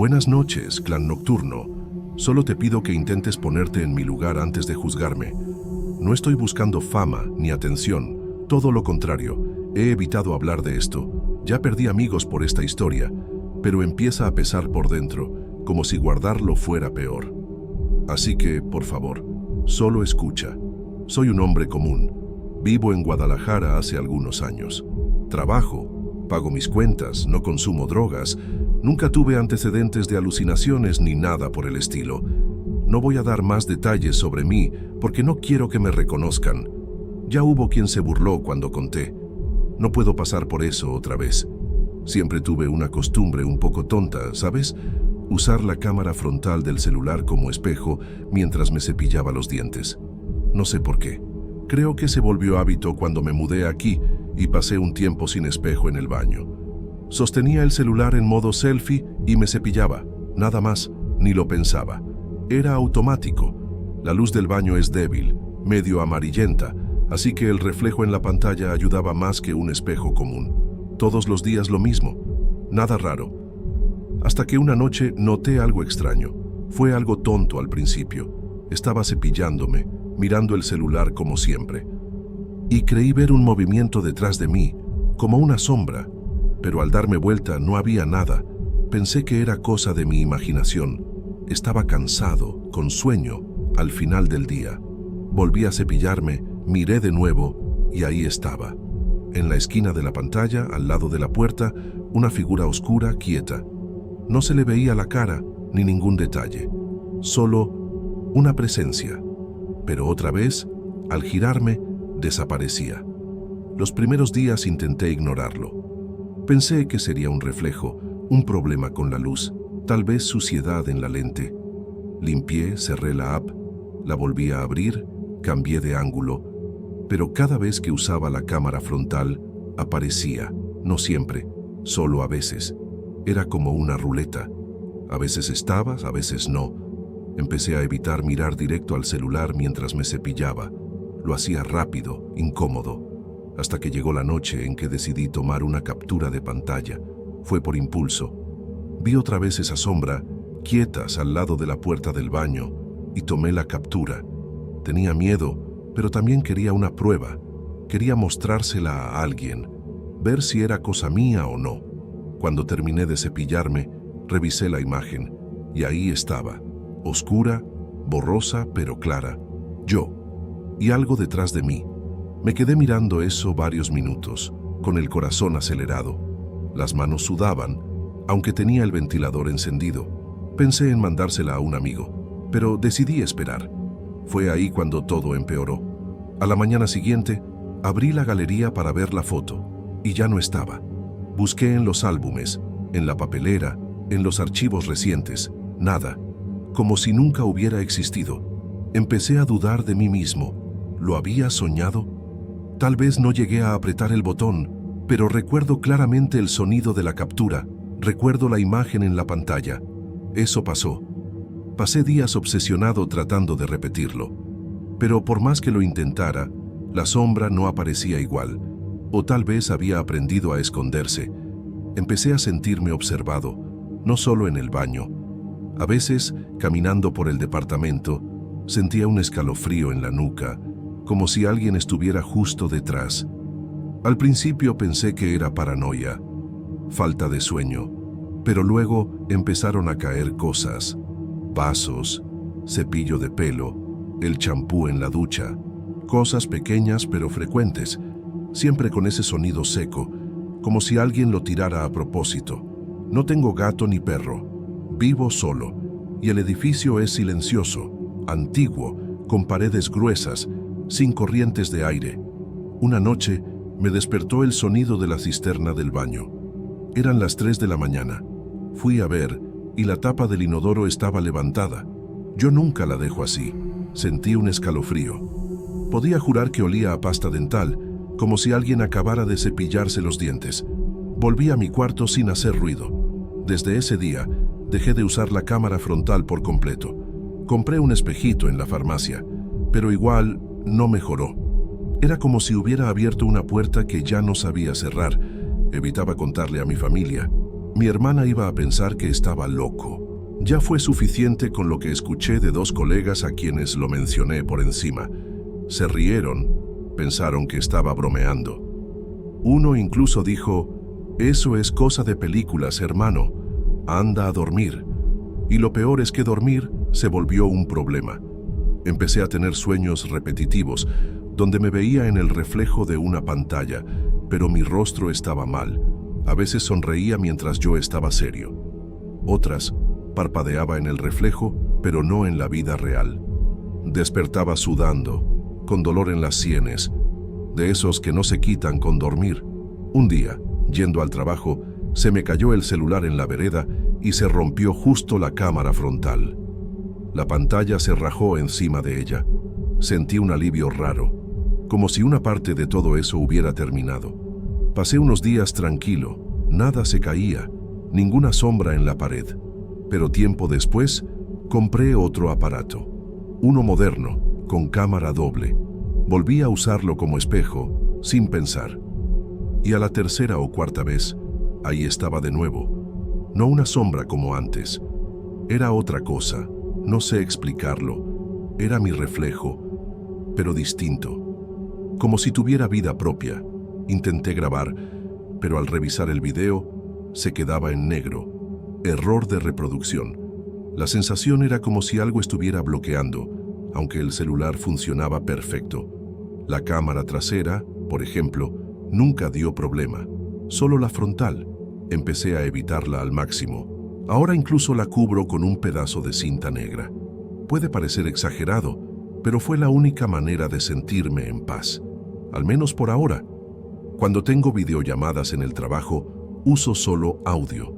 Buenas noches, clan nocturno. Solo te pido que intentes ponerte en mi lugar antes de juzgarme. No estoy buscando fama ni atención, todo lo contrario. He evitado hablar de esto. Ya perdí amigos por esta historia, pero empieza a pesar por dentro, como si guardarlo fuera peor. Así que, por favor, solo escucha. Soy un hombre común. Vivo en Guadalajara hace algunos años. Trabajo, pago mis cuentas, no consumo drogas, nunca tuve antecedentes de alucinaciones ni nada por el estilo. No voy a dar más detalles sobre mí porque no quiero que me reconozcan. Ya hubo quien se burló cuando conté. No puedo pasar por eso otra vez. Siempre tuve una costumbre un poco tonta, ¿sabes? Usar la cámara frontal del celular como espejo mientras me cepillaba los dientes. No sé por qué. Creo que se volvió hábito cuando me mudé aquí y pasé un tiempo sin espejo en el baño. Sostenía el celular en modo selfie y me cepillaba. Nada más, ni lo pensaba. Era automático. La luz del baño es débil, medio amarillenta, así que el reflejo en la pantalla ayudaba más que un espejo común. Todos los días lo mismo. Nada raro. Hasta que una noche noté algo extraño. Fue algo tonto al principio. Estaba cepillándome, mirando el celular como siempre. Y creí ver un movimiento detrás de mí, como una sombra, pero al darme vuelta no había nada. Pensé que era cosa de mi imaginación. Estaba cansado, con sueño, al final del día. Volví a cepillarme, miré de nuevo y ahí estaba. En la esquina de la pantalla, al lado de la puerta, una figura oscura, quieta. No se le veía la cara ni ningún detalle, solo una presencia. Pero otra vez, al girarme, desaparecía. Los primeros días intenté ignorarlo. Pensé que sería un reflejo, un problema con la luz, tal vez suciedad en la lente. Limpié, cerré la app, la volví a abrir, cambié de ángulo, pero cada vez que usaba la cámara frontal, aparecía, no siempre, solo a veces. Era como una ruleta. A veces estaba, a veces no. Empecé a evitar mirar directo al celular mientras me cepillaba. Lo hacía rápido, incómodo, hasta que llegó la noche en que decidí tomar una captura de pantalla. Fue por impulso. Vi otra vez esa sombra, quietas al lado de la puerta del baño, y tomé la captura. Tenía miedo, pero también quería una prueba. Quería mostrársela a alguien, ver si era cosa mía o no. Cuando terminé de cepillarme, revisé la imagen, y ahí estaba, oscura, borrosa pero clara, yo, y algo detrás de mí. Me quedé mirando eso varios minutos, con el corazón acelerado. Las manos sudaban, aunque tenía el ventilador encendido. Pensé en mandársela a un amigo, pero decidí esperar. Fue ahí cuando todo empeoró. A la mañana siguiente, abrí la galería para ver la foto, y ya no estaba. Busqué en los álbumes, en la papelera, en los archivos recientes, nada, como si nunca hubiera existido. Empecé a dudar de mí mismo. ¿Lo había soñado? Tal vez no llegué a apretar el botón, pero recuerdo claramente el sonido de la captura, recuerdo la imagen en la pantalla. Eso pasó. Pasé días obsesionado tratando de repetirlo, pero por más que lo intentara, la sombra no aparecía igual. O tal vez había aprendido a esconderse. Empecé a sentirme observado, no solo en el baño. A veces, caminando por el departamento, sentía un escalofrío en la nuca, como si alguien estuviera justo detrás. Al principio pensé que era paranoia, falta de sueño, pero luego empezaron a caer cosas. Vasos, cepillo de pelo, el champú en la ducha, cosas pequeñas pero frecuentes, siempre con ese sonido seco, como si alguien lo tirara a propósito. No tengo gato ni perro, vivo solo, y el edificio es silencioso, antiguo, con paredes gruesas, sin corrientes de aire. Una noche me despertó el sonido de la cisterna del baño. Eran las 3 de la mañana. Fui a ver, y la tapa del inodoro estaba levantada. Yo nunca la dejo así. Sentí un escalofrío. Podía jurar que olía a pasta dental, como si alguien acabara de cepillarse los dientes. Volví a mi cuarto sin hacer ruido. Desde ese día, dejé de usar la cámara frontal por completo. Compré un espejito en la farmacia, pero igual no mejoró. Era como si hubiera abierto una puerta que ya no sabía cerrar. Evitaba contarle a mi familia. Mi hermana iba a pensar que estaba loco. Ya fue suficiente con lo que escuché de 2 colegas a quienes lo mencioné por encima. Se rieron, pensaron que estaba bromeando. Uno incluso dijo: «Eso es cosa de películas, hermano. Anda a dormir». Y lo peor es que dormir se volvió un problema. Empecé a tener sueños repetitivos, donde me veía en el reflejo de una pantalla, pero mi rostro estaba mal. A veces sonreía mientras yo estaba serio. Otras, parpadeaba en el reflejo, pero no en la vida real. Despertaba sudando, con dolor en las sienes, de esos que no se quitan con dormir. Un día, yendo al trabajo, se me cayó el celular en la vereda y se rompió justo la cámara frontal. La pantalla se rajó encima de ella. Sentí un alivio raro, como si una parte de todo eso hubiera terminado. Pasé unos días tranquilo, nada se caía, ninguna sombra en la pared. Pero tiempo después, compré otro aparato, uno moderno, con cámara doble. Volví a usarlo como espejo, sin pensar. Y a la tercera o cuarta vez, ahí estaba de nuevo. No una sombra como antes. Era otra cosa, no sé explicarlo. Era mi reflejo, pero distinto. Como si tuviera vida propia. Intenté grabar, pero al revisar el video, se quedaba en negro. Error de reproducción. La sensación era como si algo estuviera bloqueando, aunque el celular funcionaba perfecto. La cámara trasera, por ejemplo, nunca dio problema. Solo la frontal. Empecé a evitarla al máximo. Ahora incluso la cubro con un pedazo de cinta negra. Puede parecer exagerado, pero fue la única manera de sentirme en paz. Al menos por ahora. Cuando tengo videollamadas en el trabajo, uso solo audio.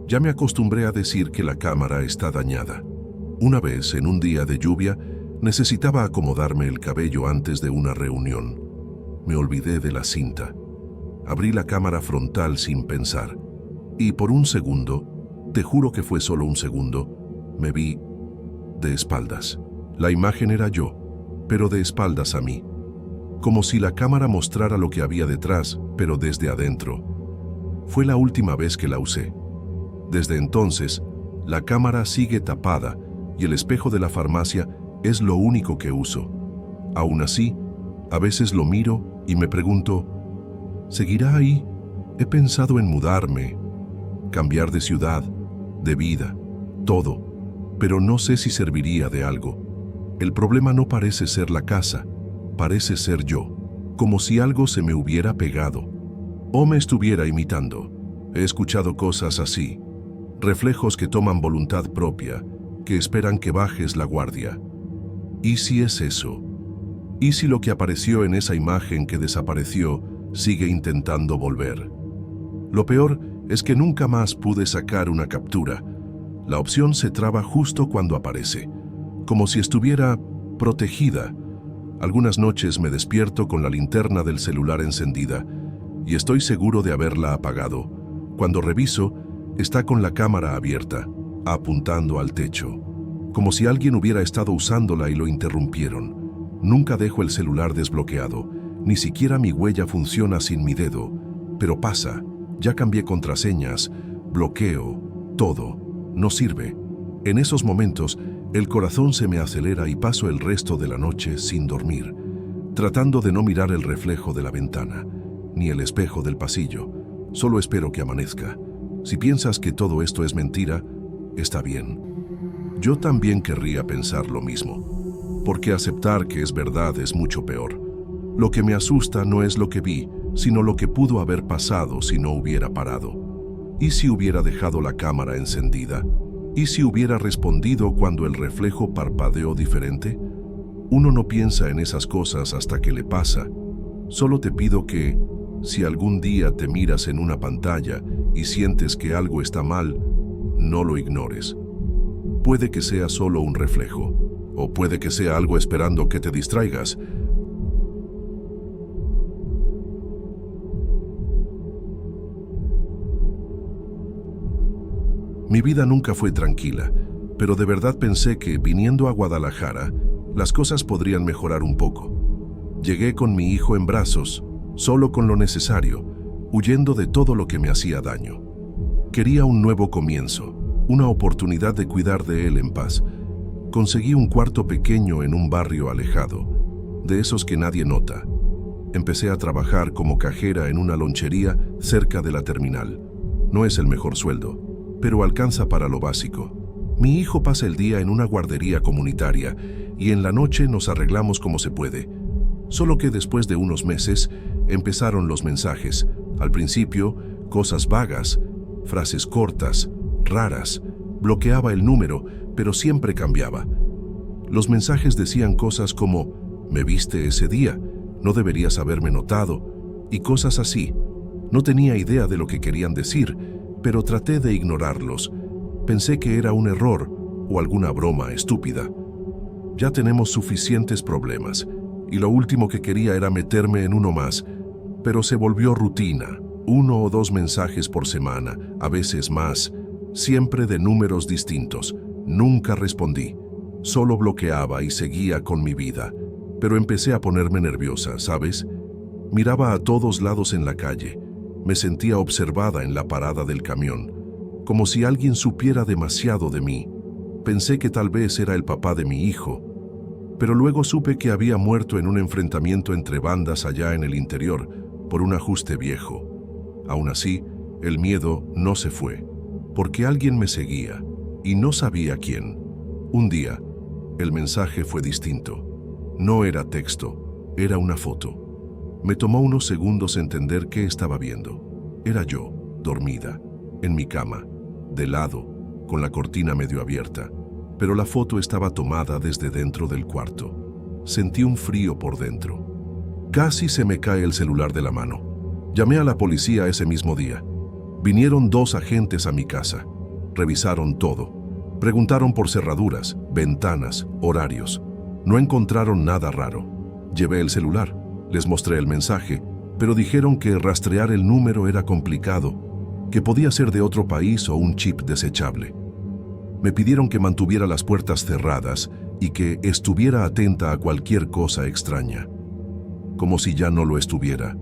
Ya me acostumbré a decir que la cámara está dañada. Una vez, en un día de lluvia, necesitaba acomodarme el cabello antes de una reunión. Me olvidé de la cinta. Abrí la cámara frontal sin pensar. Y por un segundo, te juro que fue solo un segundo, me vi de espaldas. La imagen era yo, pero de espaldas a mí. Como si la cámara mostrara lo que había detrás, pero desde adentro. Fue la última vez que la usé. Desde entonces, la cámara sigue tapada y el espejo de la farmacia es lo único que uso. Aún así, a veces lo miro y me pregunto, ¿seguirá ahí? He pensado en mudarme, cambiar de ciudad, de vida, todo, pero no sé si serviría de algo. El problema no parece ser la casa, parece ser yo, como si algo se me hubiera pegado o me estuviera imitando. He escuchado cosas así, reflejos que toman voluntad propia, que esperan que bajes la guardia. ¿Y si es eso? ¿Y si lo que apareció en esa imagen que desapareció sigue intentando volver? Lo peor es que nunca más pude sacar una captura. La opción se traba justo cuando aparece, como si estuviera protegida. Algunas noches me despierto con la linterna del celular encendida y estoy seguro de haberla apagado. Cuando reviso, está con la cámara abierta, apuntando al techo, como si alguien hubiera estado usándola y lo interrumpieron. Nunca dejo el celular desbloqueado, ni siquiera mi huella funciona sin mi dedo, pero pasa, ya cambié contraseñas, bloqueo, todo, no sirve. En esos momentos, el corazón se me acelera y paso el resto de la noche sin dormir, tratando de no mirar el reflejo de la ventana, ni el espejo del pasillo. Solo espero que amanezca. Si piensas que todo esto es mentira, está bien. Yo también querría pensar lo mismo, porque aceptar que es verdad es mucho peor. Lo que me asusta no es lo que vi, sino lo que pudo haber pasado si no hubiera parado. ¿Y si hubiera dejado la cámara encendida? ¿Y si hubiera respondido cuando el reflejo parpadeó diferente? Uno no piensa en esas cosas hasta que le pasa. Solo te pido que, si algún día te miras en una pantalla y sientes que algo está mal, no lo ignores. Puede que sea solo un reflejo, o puede que sea algo esperando que te distraigas. Mi vida nunca fue tranquila, pero de verdad pensé que, viniendo a Guadalajara, las cosas podrían mejorar un poco. Llegué con mi hijo en brazos, solo con lo necesario, huyendo de todo lo que me hacía daño. Quería un nuevo comienzo, una oportunidad de cuidar de él en paz. Conseguí un cuarto pequeño en un barrio alejado, de esos que nadie nota. Empecé a trabajar como cajera en una lonchería cerca de la terminal. No es el mejor sueldo, pero alcanza para lo básico. Mi hijo pasa el día en una guardería comunitaria y en la noche nos arreglamos como se puede. Solo que después de unos meses empezaron los mensajes. Al principio, cosas vagas, frases cortas, raras. Bloqueaba el número, pero siempre cambiaba. Los mensajes decían cosas como: «Me viste ese día, no deberías haberme notado», y cosas así. No tenía idea de lo que querían decir, pero traté de ignorarlos. Pensé que era un error o alguna broma estúpida. Ya tenemos suficientes problemas, y lo último que quería era meterme en uno más, pero se volvió rutina. 1 o 2 mensajes por semana, a veces más, siempre de números distintos. Nunca respondí, solo bloqueaba y seguía con mi vida. Pero empecé a ponerme nerviosa, ¿sabes? Miraba a todos lados en la calle. Me sentía observada en la parada del camión, como si alguien supiera demasiado de mí. Pensé que tal vez era el papá de mi hijo, pero luego supe que había muerto en un enfrentamiento entre bandas allá en el interior por un ajuste viejo. Aún así, el miedo no se fue, porque alguien me seguía, y no sabía quién. Un día, el mensaje fue distinto. No era texto, era una foto. Me tomó unos segundos entender qué estaba viendo. Era yo, dormida, en mi cama, de lado, con la cortina medio abierta, pero la foto estaba tomada desde dentro del cuarto. Sentí un frío por dentro. Casi se me cae el celular de la mano. Llamé a la policía ese mismo día. Vinieron 2 agentes a mi casa. Revisaron todo. Preguntaron por cerraduras, ventanas, horarios. No encontraron nada raro. Llevé el celular. Les mostré el mensaje, pero dijeron que rastrear el número era complicado, que podía ser de otro país o un chip desechable. Me pidieron que mantuviera las puertas cerradas y que estuviera atenta a cualquier cosa extraña. Como si ya no lo estuviera.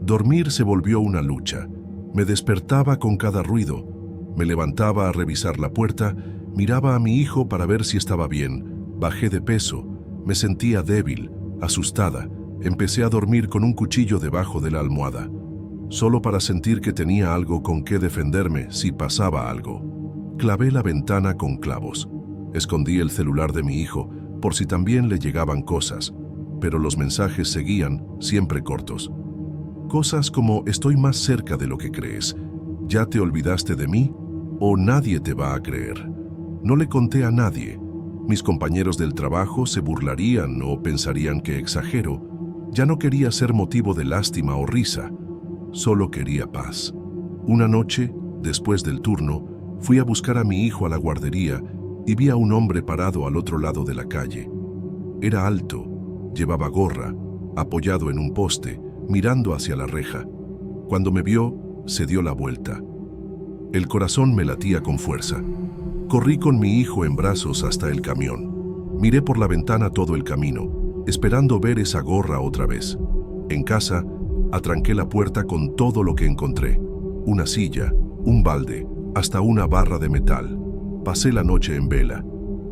Dormir se volvió una lucha. Me despertaba con cada ruido. Me levantaba a revisar la puerta, miraba a mi hijo para ver si estaba bien. Bajé de peso. Me sentía débil, asustada. Empecé a dormir con un cuchillo debajo de la almohada, solo para sentir que tenía algo con qué defenderme si pasaba algo. Clavé la ventana con clavos. Escondí el celular de mi hijo por si también le llegaban cosas, pero los mensajes seguían, siempre cortos. Cosas como: estoy más cerca de lo que crees, ya te olvidaste de mí, o nadie te va a creer. No le conté a nadie. Mis compañeros del trabajo se burlarían o pensarían que exagero. Ya no quería ser motivo de lástima o risa, solo quería paz. Una noche, después del turno, fui a buscar a mi hijo a la guardería y vi a un hombre parado al otro lado de la calle. Era alto, llevaba gorra, apoyado en un poste, mirando hacia la reja. Cuando me vio, se dio la vuelta. El corazón me latía con fuerza. Corrí con mi hijo en brazos hasta el camión. Miré por la ventana todo el camino, esperando ver esa gorra otra vez. En casa, atranqué la puerta con todo lo que encontré. Una silla, un balde, hasta una barra de metal. Pasé la noche en vela,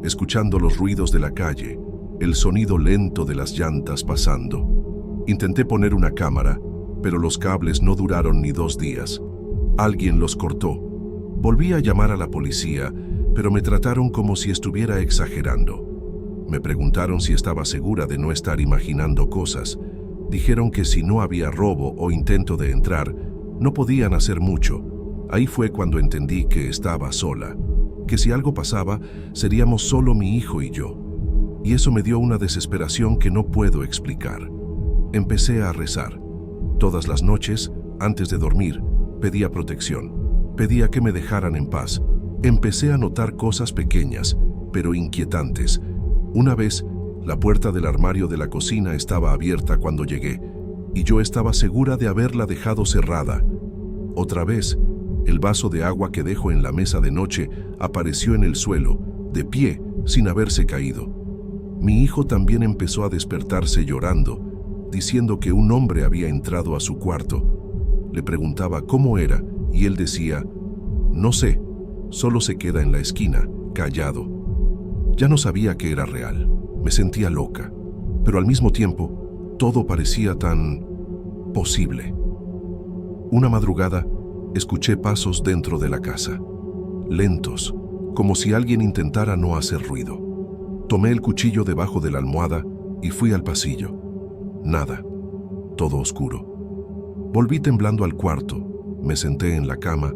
escuchando los ruidos de la calle, el sonido lento de las llantas pasando. Intenté poner una cámara, pero los cables no duraron ni 2 días. Alguien los cortó. Volví a llamar a la policía, pero me trataron como si estuviera exagerando. Me preguntaron si estaba segura de no estar imaginando cosas. Dijeron que si no había robo o intento de entrar, no podían hacer mucho. Ahí fue cuando entendí que estaba sola, que si algo pasaba, seríamos solo mi hijo y yo. Y eso me dio una desesperación que no puedo explicar. Empecé a rezar. Todas las noches, antes de dormir, pedía protección. Pedía que me dejaran en paz. Empecé a notar cosas pequeñas, pero inquietantes. Una vez, la puerta del armario de la cocina estaba abierta cuando llegué, y yo estaba segura de haberla dejado cerrada. Otra vez, el vaso de agua que dejo en la mesa de noche apareció en el suelo, de pie, sin haberse caído. Mi hijo también empezó a despertarse llorando, diciendo que un hombre había entrado a su cuarto. Le preguntaba cómo era y él decía: No sé, solo se queda en la esquina, callado. Ya no sabía que era real, me sentía loca, pero al mismo tiempo todo parecía tan posible. Una madrugada escuché pasos dentro de la casa, lentos, como si alguien intentara no hacer ruido. Tomé el cuchillo debajo de la almohada y fui al pasillo. Nada, todo oscuro. Volví temblando al cuarto, me senté en la cama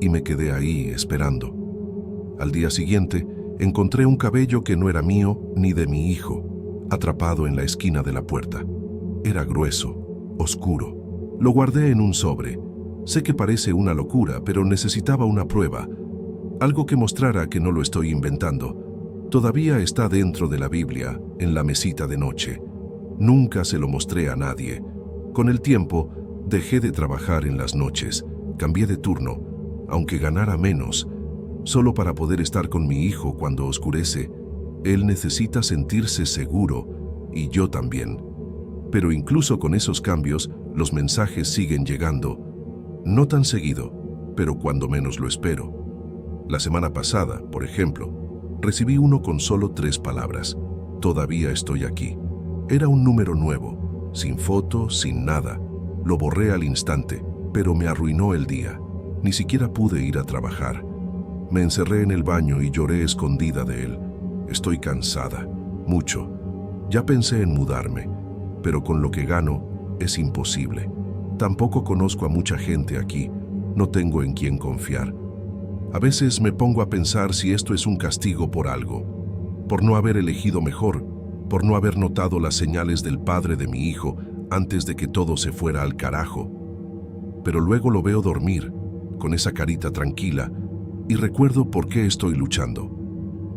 y me quedé ahí esperando. Al día siguiente, encontré un cabello que no era mío ni de mi hijo, atrapado en la esquina de la puerta. Era grueso, oscuro. Lo guardé en un sobre. Sé que parece una locura, pero necesitaba una prueba, algo que mostrara que no lo estoy inventando. Todavía está dentro de la Biblia, en la mesita de noche. Nunca se lo mostré a nadie. Con el tiempo, dejé de trabajar en las noches, cambié de turno, aunque ganara menos, solo para poder estar con mi hijo cuando oscurece. Él necesita sentirse seguro, y yo también. Pero incluso con esos cambios, los mensajes siguen llegando. No tan seguido, pero cuando menos lo espero. La semana pasada, por ejemplo, recibí uno con solo 3 palabras. Todavía estoy aquí. Era un número nuevo, sin foto, sin nada. Lo borré al instante, pero me arruinó el día. Ni siquiera pude ir a trabajar. Me encerré en el baño y lloré escondida de él. Estoy cansada, mucho. Ya pensé en mudarme, pero con lo que gano es imposible. Tampoco conozco a mucha gente aquí. No tengo en quién confiar. A veces me pongo a pensar si esto es un castigo por algo, por no haber elegido mejor, por no haber notado las señales del padre de mi hijo antes de que todo se fuera al carajo. Pero luego lo veo dormir, con esa carita tranquila, y recuerdo por qué estoy luchando.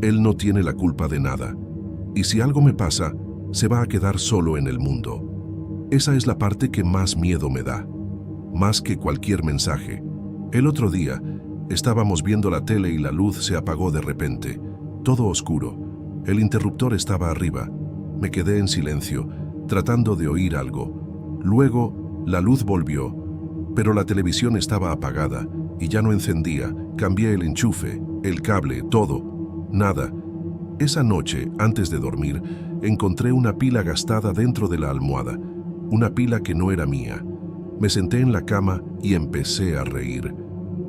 Él no tiene la culpa de nada, y si algo me pasa, se va a quedar solo en el mundo. Esa es la parte que más miedo me da, más que cualquier mensaje. El otro día, estábamos viendo la tele y la luz se apagó de repente, todo oscuro. El interruptor estaba arriba. Me quedé en silencio, tratando de oír algo. Luego, la luz volvió, pero la televisión estaba apagada y ya no encendía. Cambié el enchufe, el cable, todo. Nada. Esa noche, antes de dormir, encontré una pila gastada dentro de la almohada, una pila que no era mía. Me senté en la cama y empecé a reír.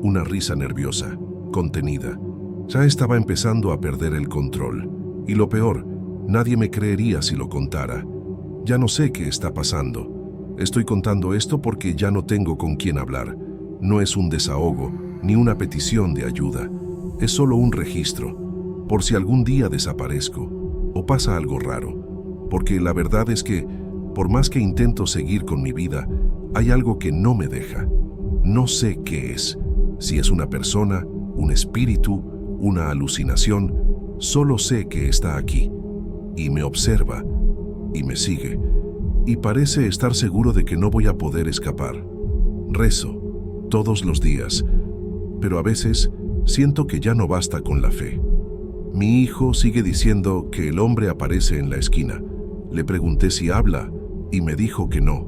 Una risa nerviosa, contenida. Ya estaba empezando a perder el control. Y lo peor, nadie me creería si lo contara. Ya no sé qué está pasando. Estoy contando esto porque ya no tengo con quién hablar. No es un desahogo, ni una petición de ayuda. Es solo un registro, por si algún día desaparezco o pasa algo raro. Porque la verdad es que, por más que intento seguir con mi vida, hay algo que no me deja. No sé qué es. Si es una persona, un espíritu, una alucinación, solo sé que está aquí, y me observa, y me sigue, y parece estar seguro de que no voy a poder escapar. Rezo, todos los días, pero a veces siento que ya no basta con la fe. Mi hijo sigue diciendo que el hombre aparece en la esquina. Le pregunté si habla, y me dijo que no.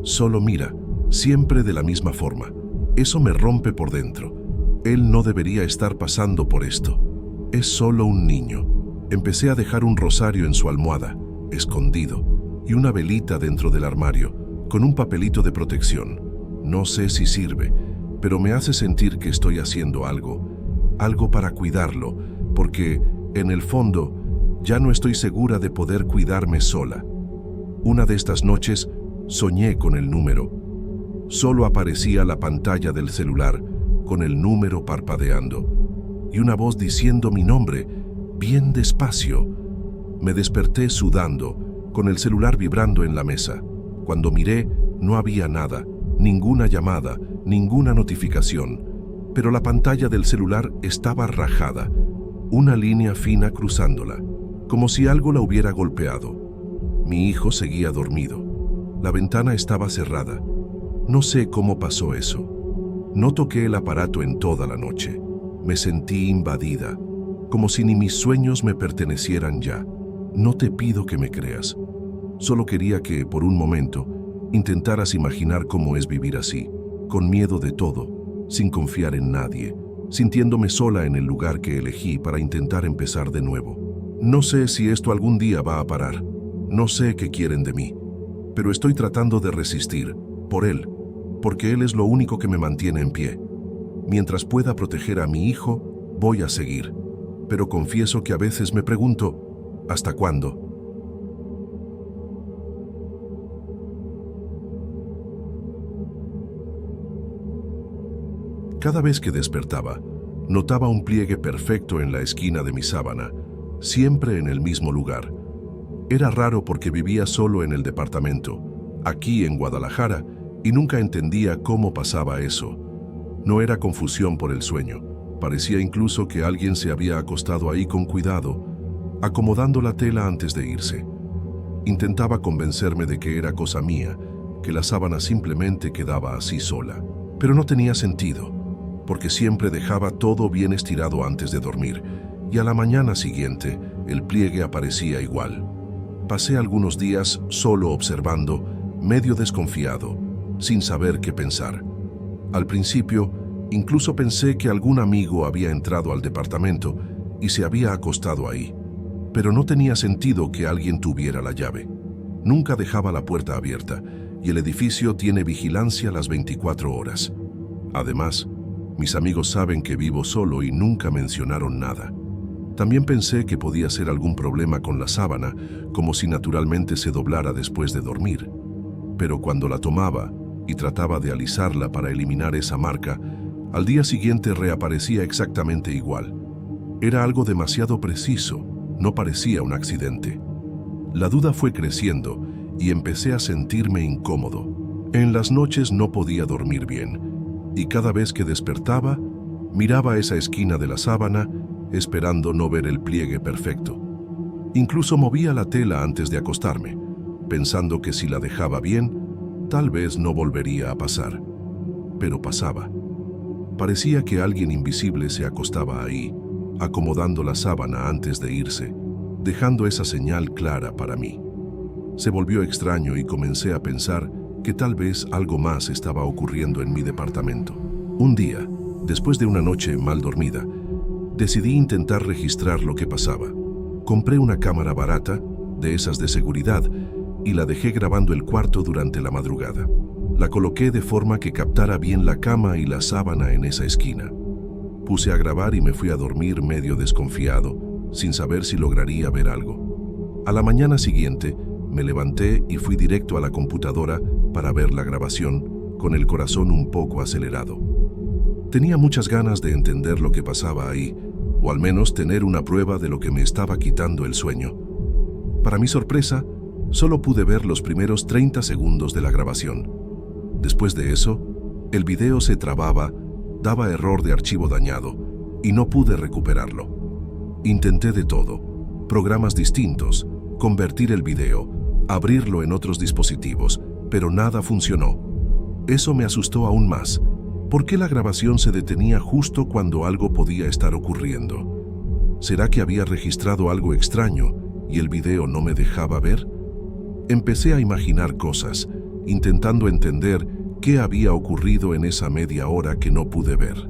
Solo mira, siempre de la misma forma. Eso me rompe por dentro. Él no debería estar pasando por esto. Es solo un niño. Empecé a dejar un rosario en su almohada, escondido, y una velita dentro del armario, con un papelito de protección. No sé si sirve, pero me hace sentir que estoy haciendo algo para cuidarlo, porque, en el fondo, ya no estoy segura de poder cuidarme sola. Una de estas noches, soñé con el número. Solo aparecía la pantalla del celular, con el número parpadeando, y una voz diciendo mi nombre, bien despacio. Me desperté sudando, con el celular vibrando en la mesa. Cuando miré, no había nada, ninguna llamada, ninguna notificación, pero la pantalla del celular estaba rajada, una línea fina cruzándola, como si algo la hubiera golpeado. Mi hijo seguía dormido. La ventana estaba cerrada. No sé cómo pasó eso. No toqué el aparato en toda la noche. Me sentí invadida, como si ni mis sueños me pertenecieran ya. No te pido que me creas. Solo quería que, por un momento, intentaras imaginar cómo es vivir así, con miedo de todo, sin confiar en nadie, sintiéndome sola en el lugar que elegí para intentar empezar de nuevo. No sé si esto algún día va a parar. No sé qué quieren de mí, pero estoy tratando de resistir, por él, porque él es lo único que me mantiene en pie. Mientras pueda proteger a mi hijo, voy a seguir, pero confieso que a veces me pregunto, ¿hasta cuándo? Cada vez que despertaba, notaba un pliegue perfecto en la esquina de mi sábana, siempre en el mismo lugar. Era raro porque vivía solo en el departamento, aquí en Guadalajara, y nunca entendía cómo pasaba eso. No era confusión por el sueño, parecía incluso que alguien se había acostado ahí con cuidado, acomodando la tela antes de irse. Intentaba convencerme de que era cosa mía, que la sábana simplemente quedaba así sola, pero no tenía sentido, porque siempre dejaba todo bien estirado antes de dormir, y a la mañana siguiente el pliegue aparecía igual. Pasé algunos días solo observando, medio desconfiado, sin saber qué pensar. Al principio, incluso pensé que algún amigo había entrado al departamento y se había acostado ahí, pero no tenía sentido que alguien tuviera la llave. Nunca dejaba la puerta abierta, y el edificio tiene vigilancia las 24 horas. Además, mis amigos saben que vivo solo y nunca mencionaron nada. También pensé que podía ser algún problema con la sábana, como si naturalmente se doblara después de dormir. Pero cuando la tomaba y trataba de alisarla para eliminar esa marca, al día siguiente reaparecía exactamente igual. Era algo demasiado preciso, no parecía un accidente. La duda fue creciendo y empecé a sentirme incómodo. En las noches no podía dormir bien, y cada vez que despertaba, miraba esa esquina de la sábana, esperando no ver el pliegue perfecto. Incluso movía la tela antes de acostarme, pensando que si la dejaba bien, tal vez no volvería a pasar. Pero pasaba. Parecía que alguien invisible se acostaba ahí, acomodando la sábana antes de irse, dejando esa señal clara para mí. Se volvió extraño y comencé a pensar que tal vez algo más estaba ocurriendo en mi departamento. Un día, después de una noche mal dormida, decidí intentar registrar lo que pasaba. Compré una cámara barata, de esas de seguridad, y la dejé grabando el cuarto durante la madrugada. La coloqué de forma que captara bien la cama y la sábana en esa esquina. Puse a grabar y me fui a dormir medio desconfiado, sin saber si lograría ver algo. A la mañana siguiente, me levanté y fui directo a la computadora para ver la grabación, con el corazón un poco acelerado. Tenía muchas ganas de entender lo que pasaba ahí, o al menos tener una prueba de lo que me estaba quitando el sueño. Para mi sorpresa, solo pude ver los primeros 30 segundos de la grabación. Después de eso, el video se trababa, daba error de archivo dañado, y no pude recuperarlo. Intenté de todo, programas distintos, convertir el video, abrirlo en otros dispositivos, pero nada funcionó. Eso me asustó aún más. ¿Por qué la grabación se detenía justo cuando algo podía estar ocurriendo? ¿Será que había registrado algo extraño y el video no me dejaba ver? Empecé a imaginar cosas, intentando entender qué había ocurrido en esa media hora que no pude ver.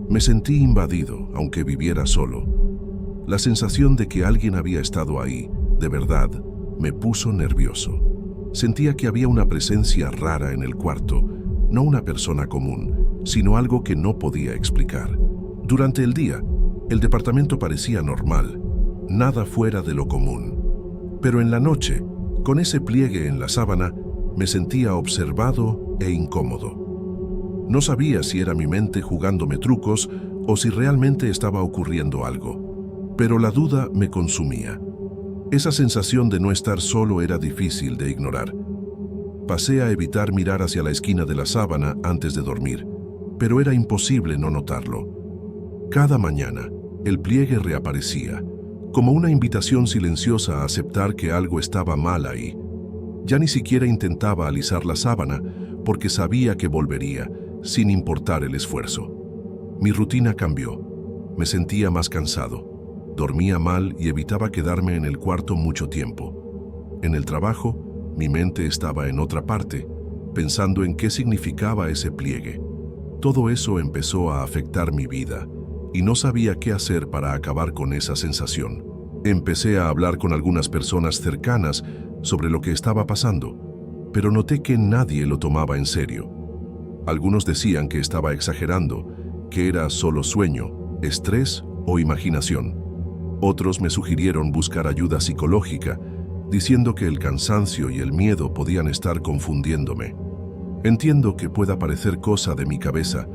Me sentí invadido, aunque viviera solo. La sensación de que alguien había estado ahí, de verdad, me puso nervioso. Sentía que había una presencia rara en el cuarto, no una persona común, sino algo que no podía explicar. Durante el día, el departamento parecía normal, nada fuera de lo común. Pero en la noche, con ese pliegue en la sábana, me sentía observado e incómodo. No sabía si era mi mente jugándome trucos o si realmente estaba ocurriendo algo, pero la duda me consumía. Esa sensación de no estar solo era difícil de ignorar. Pasé a evitar mirar hacia la esquina de la sábana antes de dormir, pero era imposible no notarlo. Cada mañana, el pliegue reaparecía, como una invitación silenciosa a aceptar que algo estaba mal ahí. Ya ni siquiera intentaba alisar la sábana porque sabía que volvería, sin importar el esfuerzo. Mi rutina cambió. Me sentía más cansado. Dormía mal y evitaba quedarme en el cuarto mucho tiempo. En el trabajo, mi mente estaba en otra parte, pensando en qué significaba ese pliegue. Todo eso empezó a afectar mi vida y no sabía qué hacer para acabar con esa sensación. Empecé a hablar con algunas personas cercanas sobre lo que estaba pasando, pero noté que nadie lo tomaba en serio. Algunos decían que estaba exagerando, que era solo sueño, estrés o imaginación. Otros me sugirieron buscar ayuda psicológica, diciendo que el cansancio y el miedo podían estar confundiéndome. Entiendo que pueda parecer cosa de mi cabeza,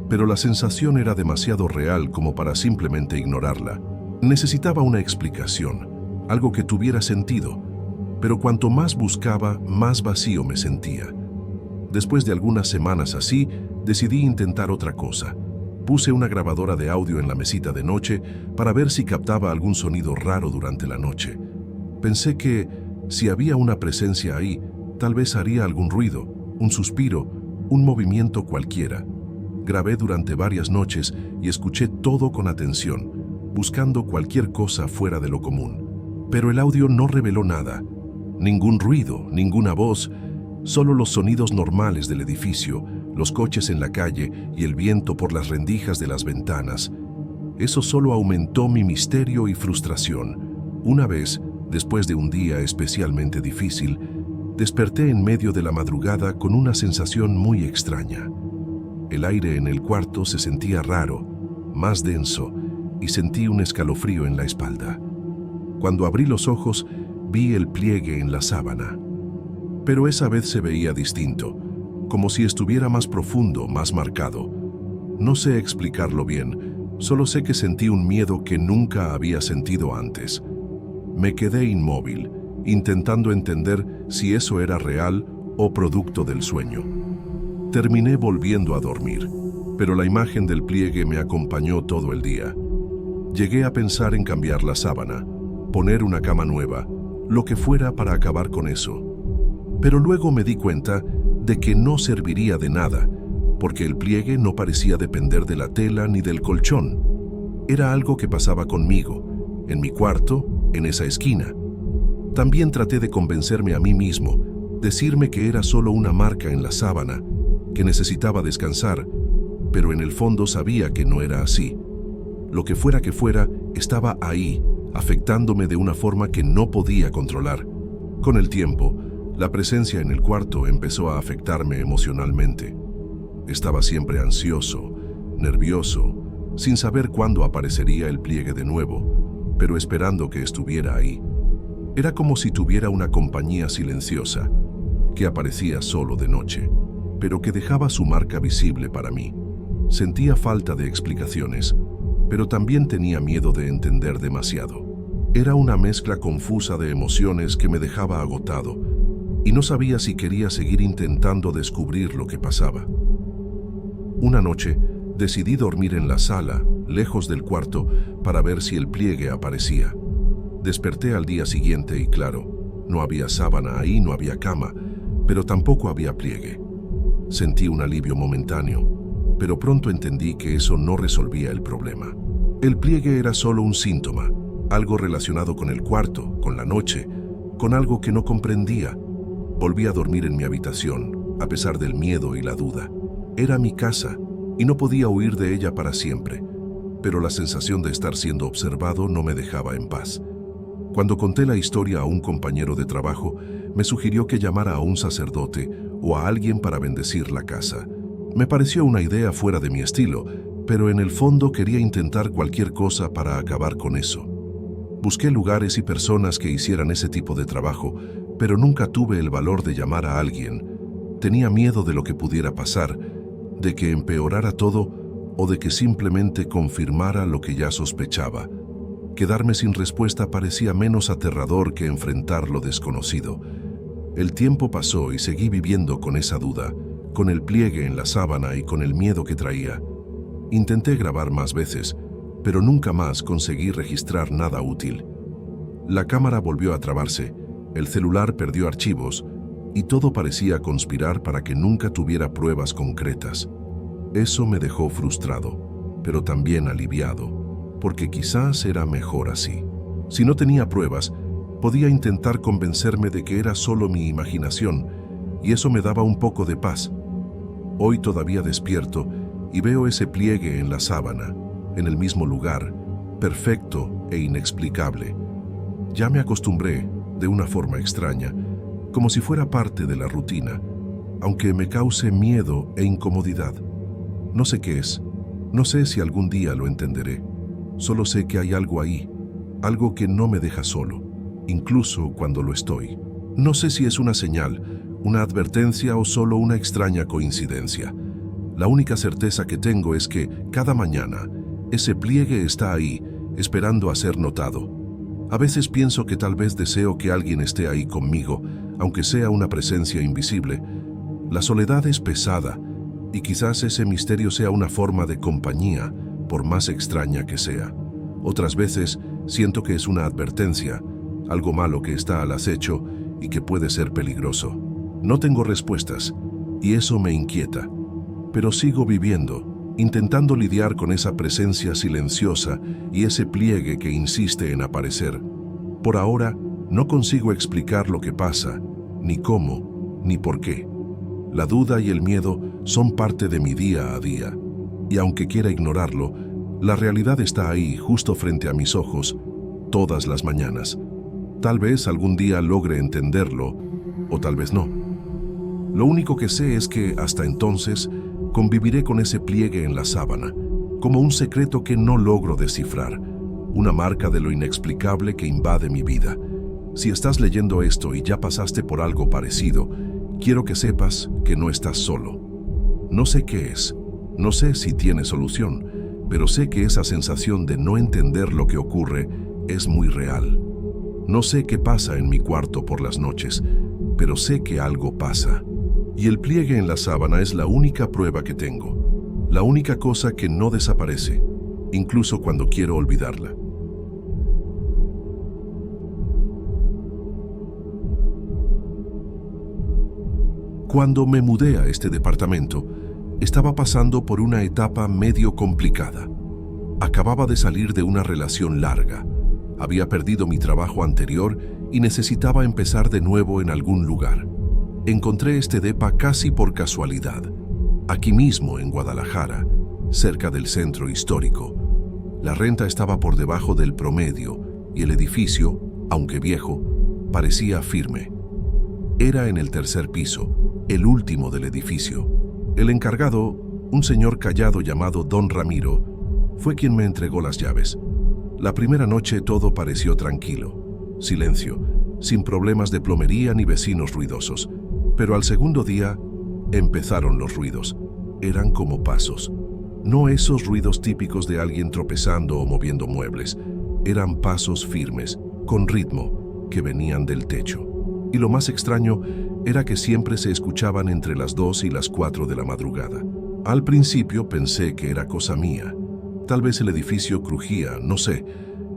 pero la sensación era demasiado real como para simplemente ignorarla. Necesitaba una explicación, algo que tuviera sentido, pero cuanto más buscaba, más vacío me sentía. Después de algunas semanas así, decidí intentar otra cosa. Puse una grabadora de audio en la mesita de noche para ver si captaba algún sonido raro durante la noche. Pensé que, si había una presencia ahí, tal vez haría algún ruido, un suspiro, un movimiento cualquiera. Grabé durante varias noches y escuché todo con atención, buscando cualquier cosa fuera de lo común. Pero el audio no reveló nada. Ningún ruido, ninguna voz, solo los sonidos normales del edificio, los coches en la calle y el viento por las rendijas de las ventanas. Eso solo aumentó mi misterio y frustración. Una vez, después de un día especialmente difícil, desperté en medio de la madrugada con una sensación muy extraña. El aire en el cuarto se sentía raro, más denso, y sentí un escalofrío en la espalda. Cuando abrí los ojos, vi el pliegue en la sábana. Pero esa vez se veía distinto, como si estuviera más profundo, más marcado. No sé explicarlo bien, solo sé que sentí un miedo que nunca había sentido antes. Me quedé inmóvil, intentando entender si eso era real o producto del sueño. Terminé volviendo a dormir, pero la imagen del pliegue me acompañó todo el día. Llegué a pensar en cambiar la sábana, poner una cama nueva, lo que fuera para acabar con eso. Pero luego me di cuenta de que no serviría de nada, porque el pliegue no parecía depender de la tela ni del colchón. Era algo que pasaba conmigo, en mi cuarto, en esa esquina. También traté de convencerme a mí mismo, decirme que era solo una marca en la sábana, que necesitaba descansar, pero en el fondo sabía que no era así. Lo que fuera, estaba ahí, afectándome de una forma que no podía controlar. Con el tiempo, la presencia en el cuarto empezó a afectarme emocionalmente. Estaba siempre ansioso, nervioso, sin saber cuándo aparecería el pliegue de nuevo, pero esperando que estuviera ahí. Era como si tuviera una compañía silenciosa, que aparecía solo de noche, pero que dejaba su marca visible para mí. Sentía falta de explicaciones, pero también tenía miedo de entender demasiado. Era una mezcla confusa de emociones que me dejaba agotado, y no sabía si quería seguir intentando descubrir lo que pasaba. Una noche, decidí dormir en la sala, lejos del cuarto, para ver si el pliegue aparecía. Desperté al día siguiente y claro, no había sábana ahí, no había cama, pero tampoco había pliegue. Sentí un alivio momentáneo, pero pronto entendí que eso no resolvía el problema. El pliegue era solo un síntoma, algo relacionado con el cuarto, con la noche, con algo que no comprendía. Volví a dormir en mi habitación, a pesar del miedo y la duda. Era mi casa, y no podía huir de ella para siempre, pero la sensación de estar siendo observado no me dejaba en paz. Cuando conté la historia a un compañero de trabajo, me sugirió que llamara a un sacerdote o a alguien para bendecir la casa. Me pareció una idea fuera de mi estilo, pero en el fondo quería intentar cualquier cosa para acabar con eso. Busqué lugares y personas que hicieran ese tipo de trabajo, pero nunca tuve el valor de llamar a alguien. Tenía miedo de lo que pudiera pasar, de que empeorara todo o de que simplemente confirmara lo que ya sospechaba. Quedarme sin respuesta parecía menos aterrador que enfrentar lo desconocido. El tiempo pasó y seguí viviendo con esa duda, con el pliegue en la sábana y con el miedo que traía. Intenté grabar más veces, pero nunca más conseguí registrar nada útil. La cámara volvió a trabarse, el celular perdió archivos y todo parecía conspirar para que nunca tuviera pruebas concretas. Eso me dejó frustrado, pero también aliviado, porque quizás era mejor así. Si no tenía pruebas, podía intentar convencerme de que era solo mi imaginación, y eso me daba un poco de paz. Hoy todavía despierto y veo ese pliegue en la sábana, en el mismo lugar, perfecto e inexplicable. Ya me acostumbré, de una forma extraña, como si fuera parte de la rutina, aunque me cause miedo e incomodidad. No sé qué es, no sé si algún día lo entenderé. Solo sé que hay algo ahí, algo que no me deja solo, incluso cuando lo estoy. No sé si es una señal, una advertencia o solo una extraña coincidencia. La única certeza que tengo es que, cada mañana, ese pliegue está ahí, esperando a ser notado. A veces pienso que tal vez deseo que alguien esté ahí conmigo, aunque sea una presencia invisible. La soledad es pesada, y quizás ese misterio sea una forma de compañía, por más extraña que sea. Otras veces siento que es una advertencia, algo malo que está al acecho y que puede ser peligroso. No tengo respuestas, y eso me inquieta. Pero sigo viviendo, intentando lidiar con esa presencia silenciosa y ese pliegue que insiste en aparecer. Por ahora, no consigo explicar lo que pasa, ni cómo, ni por qué. La duda y el miedo son parte de mi día a día, y aunque quiera ignorarlo, la realidad está ahí, justo frente a mis ojos, todas las mañanas. Tal vez algún día logre entenderlo, o tal vez no. Lo único que sé es que, hasta entonces, conviviré con ese pliegue en la sábana, como un secreto que no logro descifrar, una marca de lo inexplicable que invade mi vida. Si estás leyendo esto y ya pasaste por algo parecido, quiero que sepas que no estás solo. No sé qué es, no sé si tiene solución, pero sé que esa sensación de no entender lo que ocurre es muy real. No sé qué pasa en mi cuarto por las noches, pero sé que algo pasa. Y el pliegue en la sábana es la única prueba que tengo, la única cosa que no desaparece, incluso cuando quiero olvidarla. Cuando me mudé a este departamento, estaba pasando por una etapa medio complicada. Acababa de salir de una relación larga, había perdido mi trabajo anterior y necesitaba empezar de nuevo en algún lugar. Encontré este depa casi por casualidad, aquí mismo en Guadalajara, cerca del centro histórico. La renta estaba por debajo del promedio y el edificio, aunque viejo, parecía firme. Era en el tercer piso, el último del edificio. El encargado, un señor callado llamado Don Ramiro, fue quien me entregó las llaves. La primera noche todo pareció tranquilo, silencio, sin problemas de plomería ni vecinos ruidosos. Pero al segundo día empezaron los ruidos. Eran como pasos. No esos ruidos típicos de alguien tropezando o moviendo muebles. Eran pasos firmes, con ritmo, que venían del techo. Y lo más extraño era que siempre se escuchaban entre las 2 y las 4 de la madrugada. Al principio pensé que era cosa mía. Tal vez el edificio crujía, no sé,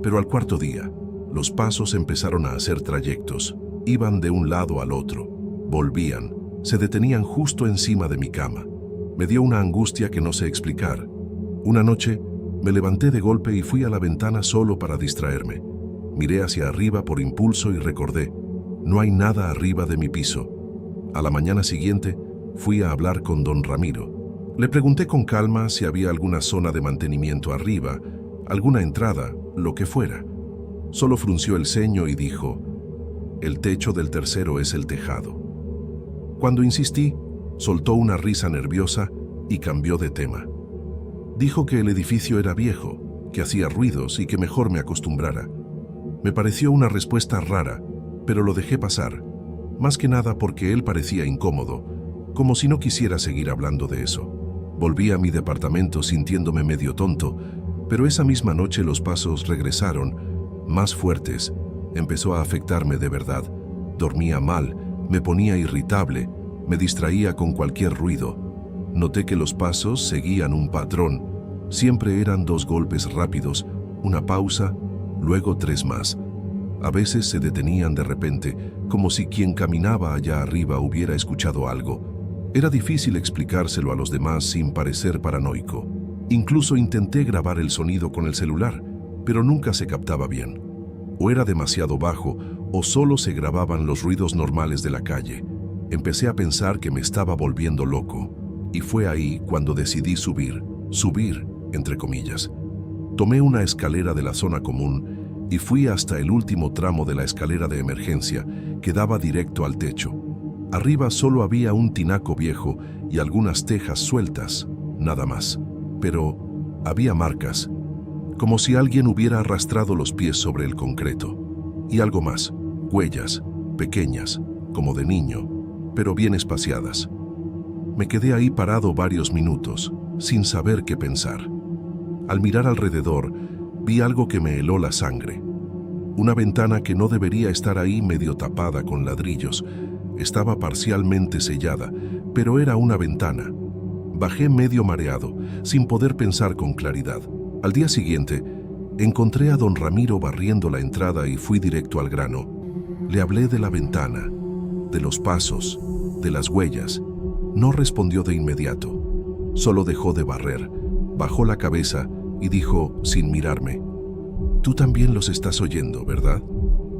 pero al cuarto día, los pasos empezaron a hacer trayectos. Iban de un lado al otro. Volvían, se detenían justo encima de mi cama. Me dio una angustia que no sé explicar. Una noche, me levanté de golpe y fui a la ventana solo para distraerme. Miré hacia arriba por impulso y recordé, no hay nada arriba de mi piso. A la mañana siguiente, fui a hablar con don Ramiro. Le pregunté con calma si había alguna zona de mantenimiento arriba, alguna entrada, lo que fuera. Solo frunció el ceño y dijo, el techo del tercero es el tejado. Cuando insistí, soltó una risa nerviosa y cambió de tema. Dijo que el edificio era viejo, que hacía ruidos y que mejor me acostumbrara. Me pareció una respuesta rara, pero lo dejé pasar, más que nada porque él parecía incómodo, como si no quisiera seguir hablando de eso. Volví a mi departamento sintiéndome medio tonto, pero esa misma noche los pasos regresaron, más fuertes. Empezó a afectarme de verdad. Dormía mal, me ponía irritable, me distraía con cualquier ruido. Noté que los pasos seguían un patrón. Siempre eran 2 golpes rápidos, una pausa, luego 3 más. A veces se detenían de repente, como si quien caminaba allá arriba hubiera escuchado algo. Era difícil explicárselo a los demás sin parecer paranoico. Incluso intenté grabar el sonido con el celular, pero nunca se captaba bien. O era demasiado bajo, o solo se grababan los ruidos normales de la calle. Empecé a pensar que me estaba volviendo loco, y fue ahí cuando decidí subir. subir, entre comillas. Tomé una escalera de la zona común y fui hasta el último tramo de la escalera de emergencia que daba directo al techo. Arriba solo había un tinaco viejo y algunas tejas sueltas, nada más. Pero había marcas, como si alguien hubiera arrastrado los pies sobre el concreto. Y algo más, huellas, pequeñas, como de niño, pero bien espaciadas. Me quedé ahí parado varios minutos, sin saber qué pensar. Al mirar alrededor, vi algo que me heló la sangre. Una ventana que no debería estar ahí, medio tapada con ladrillos. Estaba parcialmente sellada, pero era una ventana. Bajé medio mareado, sin poder pensar con claridad. Al día siguiente, encontré a don Ramiro barriendo la entrada y fui directo al grano. Le hablé de la ventana, de los pasos, de las huellas. No respondió de inmediato. Solo dejó de barrer, bajó la cabeza y dijo, sin mirarme: «Tú también los estás oyendo, ¿verdad?».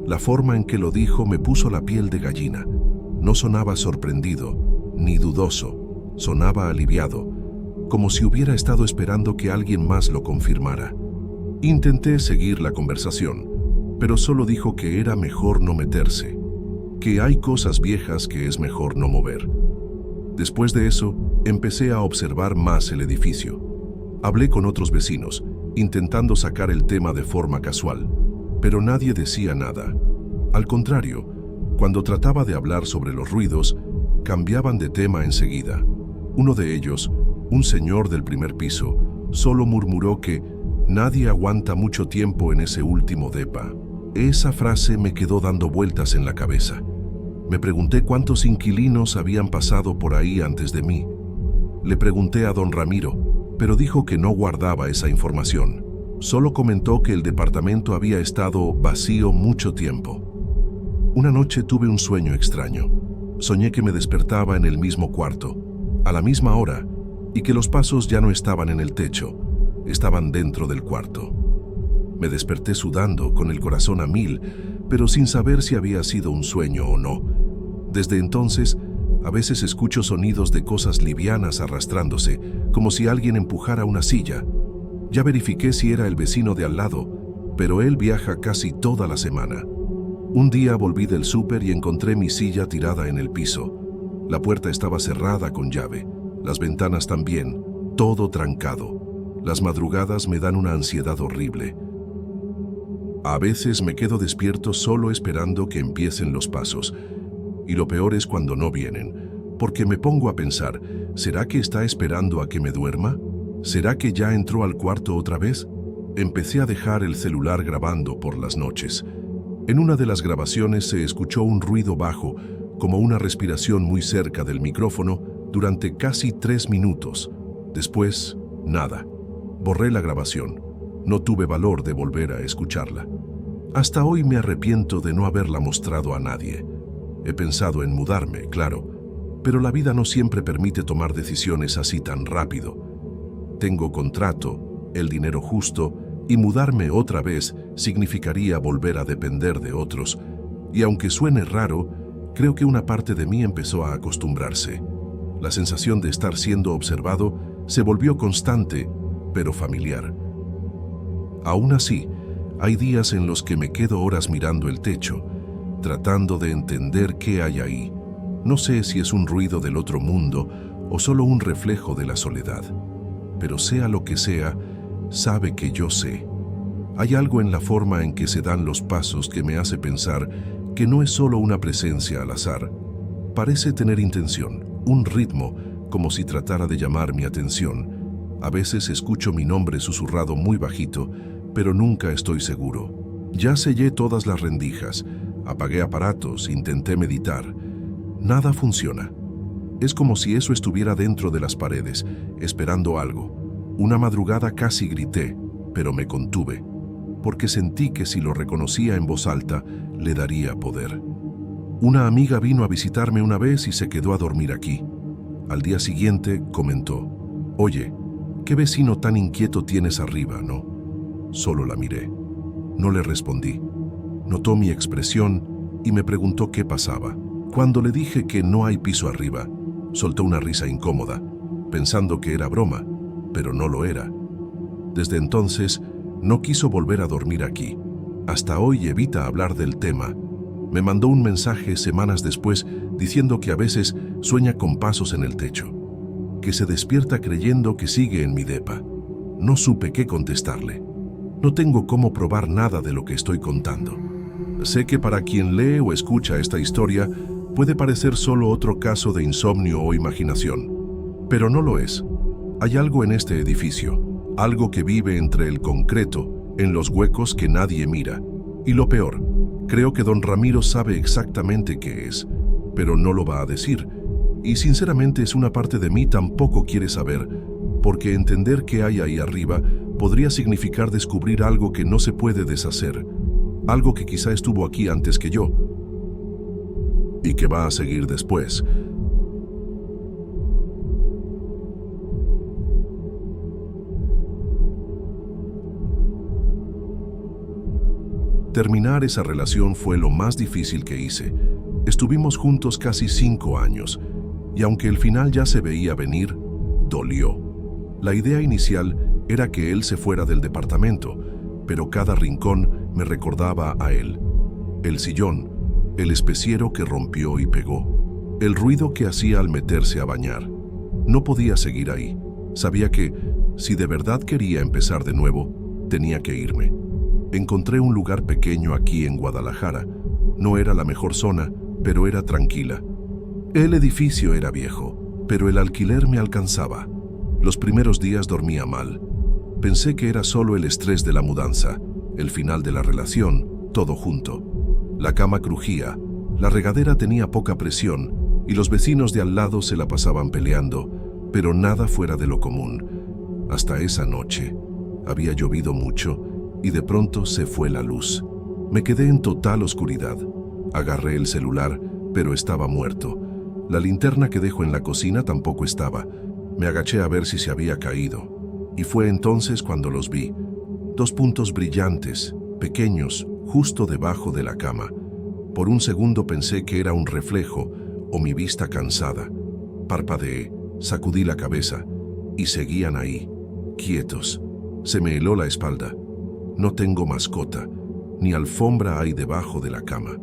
La forma en que lo dijo me puso la piel de gallina. No sonaba sorprendido, ni dudoso, sonaba aliviado, como si hubiera estado esperando que alguien más lo confirmara. Intenté seguir la conversación, pero solo dijo que era mejor no meterse, que hay cosas viejas que es mejor no mover. Después de eso, empecé a observar más el edificio. Hablé con otros vecinos, intentando sacar el tema de forma casual, pero nadie decía nada. Al contrario, cuando trataba de hablar sobre los ruidos, cambiaban de tema enseguida. Uno de ellos, un señor del primer piso, solo murmuró que nadie aguanta mucho tiempo en ese último depa. Esa frase me quedó dando vueltas en la cabeza. Me pregunté cuántos inquilinos habían pasado por ahí antes de mí. Le pregunté a don Ramiro, pero dijo que no guardaba esa información. Solo comentó que el departamento había estado vacío mucho tiempo. Una noche tuve un sueño extraño. Soñé que me despertaba en el mismo cuarto, a la misma hora, y que los pasos ya no estaban en el techo, estaban dentro del cuarto. Me desperté sudando, con el corazón a mil, pero sin saber si había sido un sueño o no. Desde entonces, a veces escucho sonidos de cosas livianas arrastrándose, como si alguien empujara una silla. Ya verifiqué si era el vecino de al lado, pero él viaja casi toda la semana. Un día volví del súper y encontré mi silla tirada en el piso. La puerta estaba cerrada con llave, las ventanas también, todo trancado. Las madrugadas me dan una ansiedad horrible. A veces me quedo despierto solo esperando que empiecen los pasos. Y lo peor es cuando no vienen, porque me pongo a pensar, ¿será que está esperando a que me duerma? ¿Será que ya entró al cuarto otra vez? Empecé a dejar el celular grabando por las noches. En una de las grabaciones se escuchó un ruido bajo, como una respiración muy cerca del micrófono, durante casi 3 minutos. Después, nada. Borré la grabación. No tuve valor de volver a escucharla. Hasta hoy me arrepiento de no haberla mostrado a nadie. He pensado en mudarme, claro, pero la vida no siempre permite tomar decisiones así tan rápido. Tengo contrato, el dinero justo, y mudarme otra vez significaría volver a depender de otros. Y aunque suene raro, creo que una parte de mí empezó a acostumbrarse. La sensación de estar siendo observado se volvió constante, pero familiar. Aún así, hay días en los que me quedo horas mirando el techo, tratando de entender qué hay ahí. No sé si es un ruido del otro mundo o solo un reflejo de la soledad. Pero sea lo que sea, sabe que yo sé. Hay algo en la forma en que se dan los pasos que me hace pensar que no es solo una presencia al azar. Parece tener intención, un ritmo, como si tratara de llamar mi atención. A veces escucho mi nombre susurrado muy bajito, pero nunca estoy seguro. Ya sellé todas las rendijas, apagué aparatos, intenté meditar. Nada funciona. Es como si eso estuviera dentro de las paredes, esperando algo. Una madrugada casi grité, pero me contuve, porque sentí que si lo reconocía en voz alta, le daría poder. Una amiga vino a visitarme una vez y se quedó a dormir aquí. Al día siguiente comentó: «Oye, qué vecino tan inquieto tienes arriba, ¿no?». Solo la miré. No le respondí. Notó mi expresión y me preguntó qué pasaba. Cuando le dije que no hay piso arriba, soltó una risa incómoda, pensando que era broma, pero no lo era. Desde entonces, no quiso volver a dormir aquí. Hasta hoy evita hablar del tema. Me mandó un mensaje semanas después diciendo que a veces sueña con pasos en el techo, que se despierta creyendo que sigue en mi depa. No supe qué contestarle. No tengo cómo probar nada de lo que estoy contando. Sé que para quien lee o escucha esta historia puede parecer solo otro caso de insomnio o imaginación, pero no lo es. Hay algo en este edificio, algo que vive entre el concreto, en los huecos que nadie mira. Y lo peor, creo que don Ramiro sabe exactamente qué es, pero no lo va a decir. Y sinceramente es una parte de mí tampoco quiere saber, porque entender qué hay ahí arriba podría significar descubrir algo que no se puede deshacer, algo que quizá estuvo aquí antes que yo, y que va a seguir después. Terminar esa relación fue lo más difícil que hice. Estuvimos juntos casi 5 años, y aunque el final ya se veía venir, dolió. La idea inicial era que él se fuera del departamento, pero cada rincón me recordaba a él. El sillón, el especiero que rompió y pegó, el ruido que hacía al meterse a bañar. No podía seguir ahí. Sabía que, si de verdad quería empezar de nuevo, tenía que irme. Encontré un lugar pequeño aquí en Guadalajara. No era la mejor zona, pero era tranquila. El edificio era viejo, pero el alquiler me alcanzaba. Los primeros días dormía mal. Pensé que era solo el estrés de la mudanza, el final de la relación, todo junto. La cama crujía, la regadera tenía poca presión y los vecinos de al lado se la pasaban peleando, pero nada fuera de lo común. Hasta esa noche. Había llovido mucho y de pronto se fue la luz. Me quedé en total oscuridad. Agarré el celular, pero estaba muerto. La linterna que dejo en la cocina tampoco estaba. Me agaché a ver si se había caído. Y fue entonces cuando los vi. 2 puntos brillantes, pequeños, justo debajo de la cama. Por un segundo pensé que era un reflejo o mi vista cansada. Parpadeé, sacudí la cabeza y seguían ahí, quietos. Se me heló la espalda. No tengo mascota, ni alfombra hay debajo de la cama.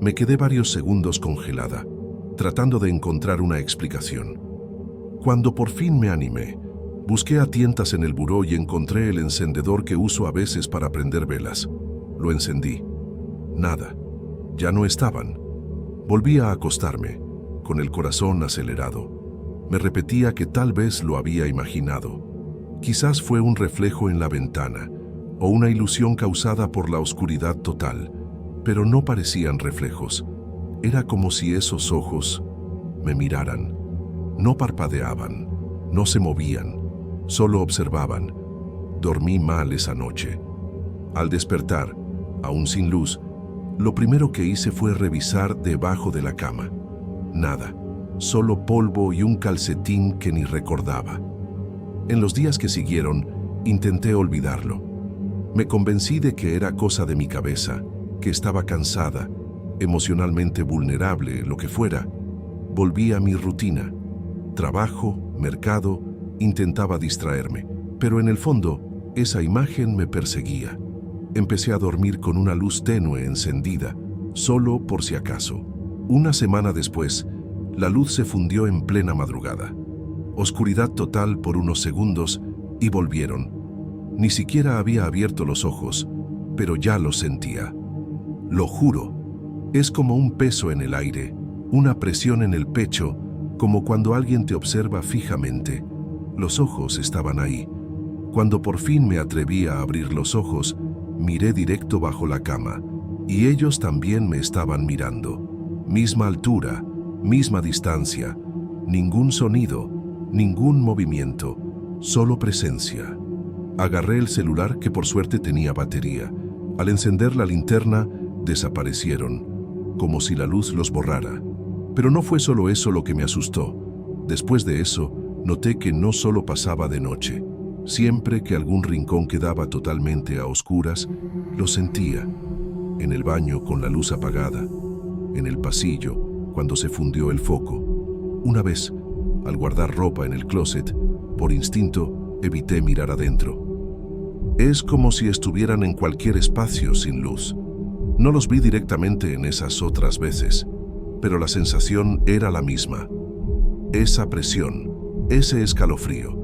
Me quedé varios segundos congelada, tratando de encontrar una explicación. Cuando por fin me animé, busqué a tientas en el buró y encontré el encendedor que uso a veces para prender velas. Lo encendí. Nada. Ya no estaban. Volví a acostarme, con el corazón acelerado. Me repetía que tal vez lo había imaginado. Quizás fue un reflejo en la ventana, o una ilusión causada por la oscuridad total, pero no parecían reflejos. Era como si esos ojos me miraran. No parpadeaban, no se movían, solo observaban. Dormí mal esa noche. Al despertar, aún sin luz, lo primero que hice fue revisar debajo de la cama. Nada, solo polvo y un calcetín que ni recordaba. En los días que siguieron, intenté olvidarlo. Me convencí de que era cosa de mi cabeza, que estaba cansada, emocionalmente vulnerable, lo que fuera. Volví a mi rutina. Trabajo, mercado, intentaba distraerme, pero en el fondo, esa imagen me perseguía. Empecé a dormir con una luz tenue encendida, solo por si acaso. Una semana después, la luz se fundió en plena madrugada. Oscuridad total por unos segundos y volvieron. Ni siquiera había abierto los ojos, pero ya los sentía. Lo juro, es como un peso en el aire, una presión en el pecho, como cuando alguien te observa fijamente. Los ojos estaban ahí. Cuando por fin me atreví a abrir los ojos, miré directo bajo la cama, y ellos también me estaban mirando. Misma altura, misma distancia, ningún sonido, ningún movimiento, solo presencia. Agarré el celular que por suerte tenía batería. Al encender la linterna, desaparecieron, como si la luz los borrara. Pero no fue solo eso lo que me asustó. Después de eso, noté que no solo pasaba de noche. Siempre que algún rincón quedaba totalmente a oscuras, lo sentía. En el baño con la luz apagada. En el pasillo, cuando se fundió el foco. Una vez, al guardar ropa en el closet, por instinto, Evité mirar adentro. Es como si estuvieran en cualquier espacio sin luz. No los vi directamente en esas otras veces, pero la sensación era la misma. Esa presión, ese escalofrío,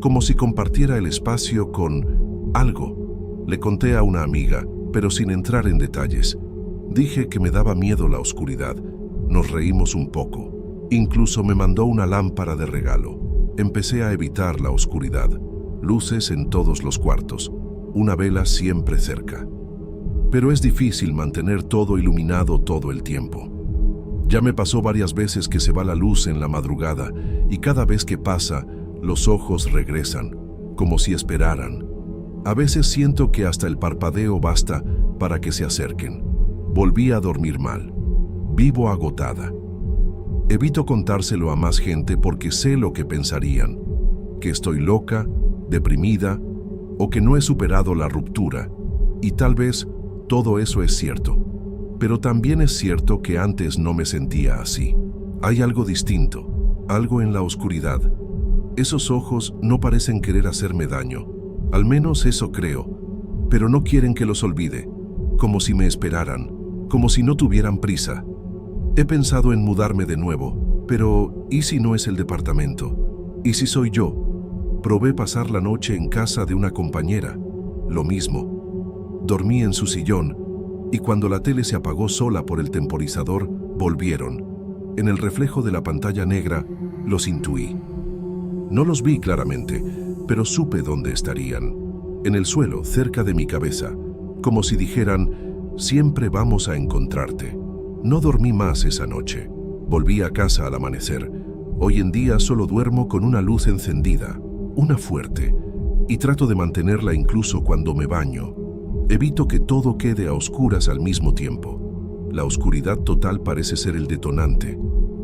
como si compartiera el espacio con algo. Le conté a una amiga, pero sin entrar en detalles. Dije que me daba miedo la oscuridad. Nos reímos un poco. Incluso me mandó una lámpara de regalo. Empecé a evitar la oscuridad. Luces en todos los cuartos. Una vela siempre cerca. Pero es difícil mantener todo iluminado todo el tiempo. Ya me pasó varias veces que se va la luz en la madrugada y cada vez que pasa, los ojos regresan, como si esperaran. A veces siento que hasta el parpadeo basta para que se acerquen. Volví a dormir mal. Vivo agotada. Evito contárselo a más gente porque sé lo que pensarían. Que estoy loca, deprimida o que no he superado la ruptura. Y tal vez todo eso es cierto. Pero también es cierto que antes no me sentía así. Hay algo distinto, algo en la oscuridad. Esos ojos no parecen querer hacerme daño. Al menos eso creo. Pero no quieren que los olvide. Como si me esperaran. Como si no tuvieran prisa. He pensado en mudarme de nuevo. Pero, ¿y si no es el departamento? ¿Y si soy yo? Probé pasar la noche en casa de una compañera. Lo mismo. Dormí en su sillón. Y cuando la tele se apagó sola por el temporizador, volvieron. En el reflejo de la pantalla negra, los intuí. No los vi claramente, pero supe dónde estarían. En el suelo, cerca de mi cabeza, como si dijeran, siempre vamos a encontrarte. No dormí más esa noche. Volví a casa al amanecer. Hoy en día solo duermo con una luz encendida, una fuerte, y trato de mantenerla incluso cuando me baño. Evito que todo quede a oscuras al mismo tiempo. La oscuridad total parece ser el detonante.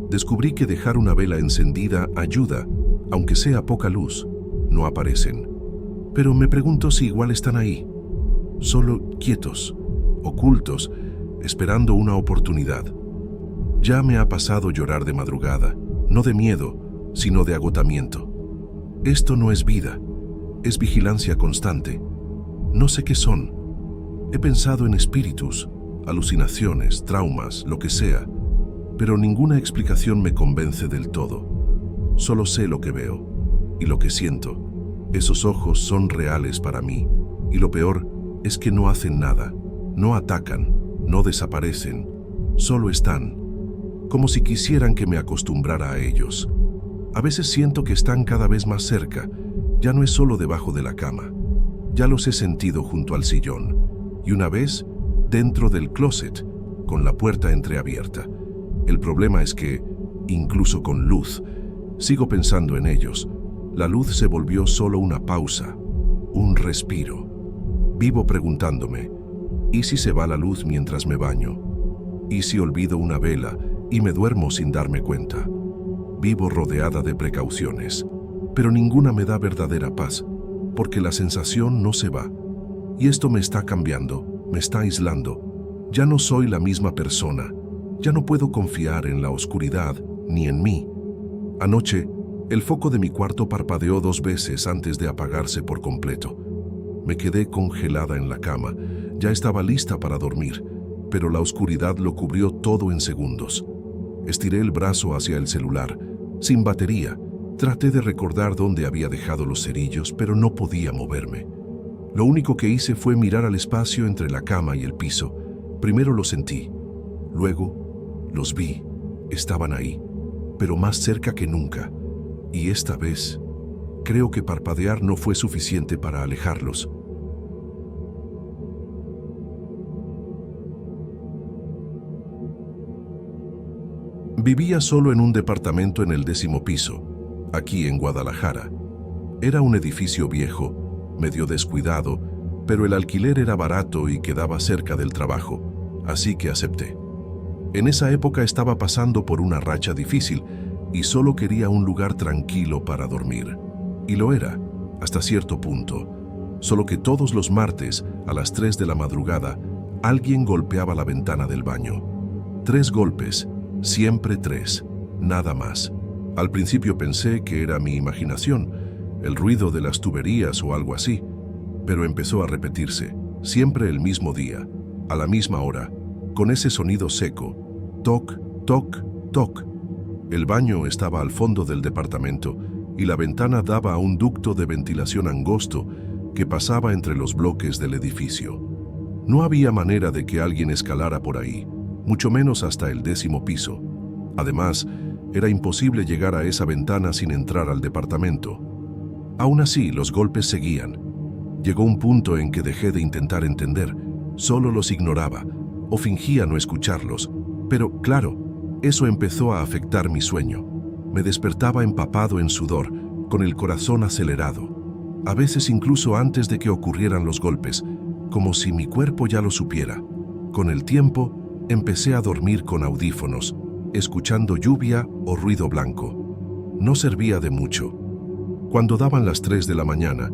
Descubrí que dejar una vela encendida ayuda, aunque sea poca luz. No aparecen. Pero me pregunto si igual están ahí, solo quietos, ocultos, esperando una oportunidad. Ya me ha pasado llorar de madrugada, no de miedo, sino de agotamiento. Esto no es vida, es vigilancia constante. No sé qué son. He pensado en espíritus, alucinaciones, traumas, lo que sea, pero ninguna explicación me convence del todo. Solo sé lo que veo y lo que siento. Esos ojos son reales para mí, y lo peor es que no hacen nada, no atacan, no desaparecen, solo están, como si quisieran que me acostumbrara a ellos. A veces siento que están cada vez más cerca, ya no es solo debajo de la cama, ya los he sentido junto al sillón, y una vez dentro del closet, con la puerta entreabierta. El problema es que, incluso con luz, sigo pensando en ellos. La luz se volvió solo una pausa, un respiro. Vivo preguntándome, ¿y si se va la luz mientras me baño? ¿Y si olvido una vela y me duermo sin darme cuenta? Vivo rodeada de precauciones, pero ninguna me da verdadera paz, porque la sensación no se va. Y esto me está cambiando, me está aislando. Ya no soy la misma persona. Ya no puedo confiar en la oscuridad ni en mí. Anoche, el foco de mi cuarto parpadeó 2 veces antes de apagarse por completo. Me quedé congelada en la cama. Ya estaba lista para dormir, pero la oscuridad lo cubrió todo en segundos. Estiré el brazo hacia el celular, sin batería. Traté de recordar dónde había dejado los cerillos, pero no podía moverme. Lo único que hice fue mirar al espacio entre la cama y el piso. Primero lo sentí, luego los vi. Estaban ahí, pero más cerca que nunca. Y esta vez, creo que parpadear no fue suficiente para alejarlos. Vivía solo en un departamento en el 10º piso, aquí en Guadalajara. Era un edificio viejo, medio descuidado, pero el alquiler era barato y quedaba cerca del trabajo, así que acepté. En esa época estaba pasando por una racha difícil y solo quería un lugar tranquilo para dormir. Y lo era, hasta cierto punto. Solo que todos los martes, a las 3 de la madrugada, alguien golpeaba la ventana del baño. 3 golpes, siempre 3, nada más. Al principio pensé que era mi imaginación. el ruido de las tuberías o algo así, pero empezó a repetirse, siempre el mismo día, a la misma hora, con ese sonido seco, toc, toc, toc. El baño estaba al fondo del departamento y la ventana daba a un ducto de ventilación angosto que pasaba entre los bloques del edificio. No había manera de que alguien escalara por ahí, mucho menos hasta el 10º piso. Además, era imposible llegar a esa ventana sin entrar al departamento. Aún así, los golpes seguían. Llegó un punto en que dejé de intentar entender, solo los ignoraba o fingía no escucharlos. Pero, claro, eso empezó a afectar mi sueño. Me despertaba empapado en sudor, con el corazón acelerado. A veces incluso antes de que ocurrieran los golpes, como si mi cuerpo ya lo supiera. Con el tiempo, empecé a dormir con audífonos, escuchando lluvia o ruido blanco. No servía de mucho. Cuando daban las 3 de la mañana,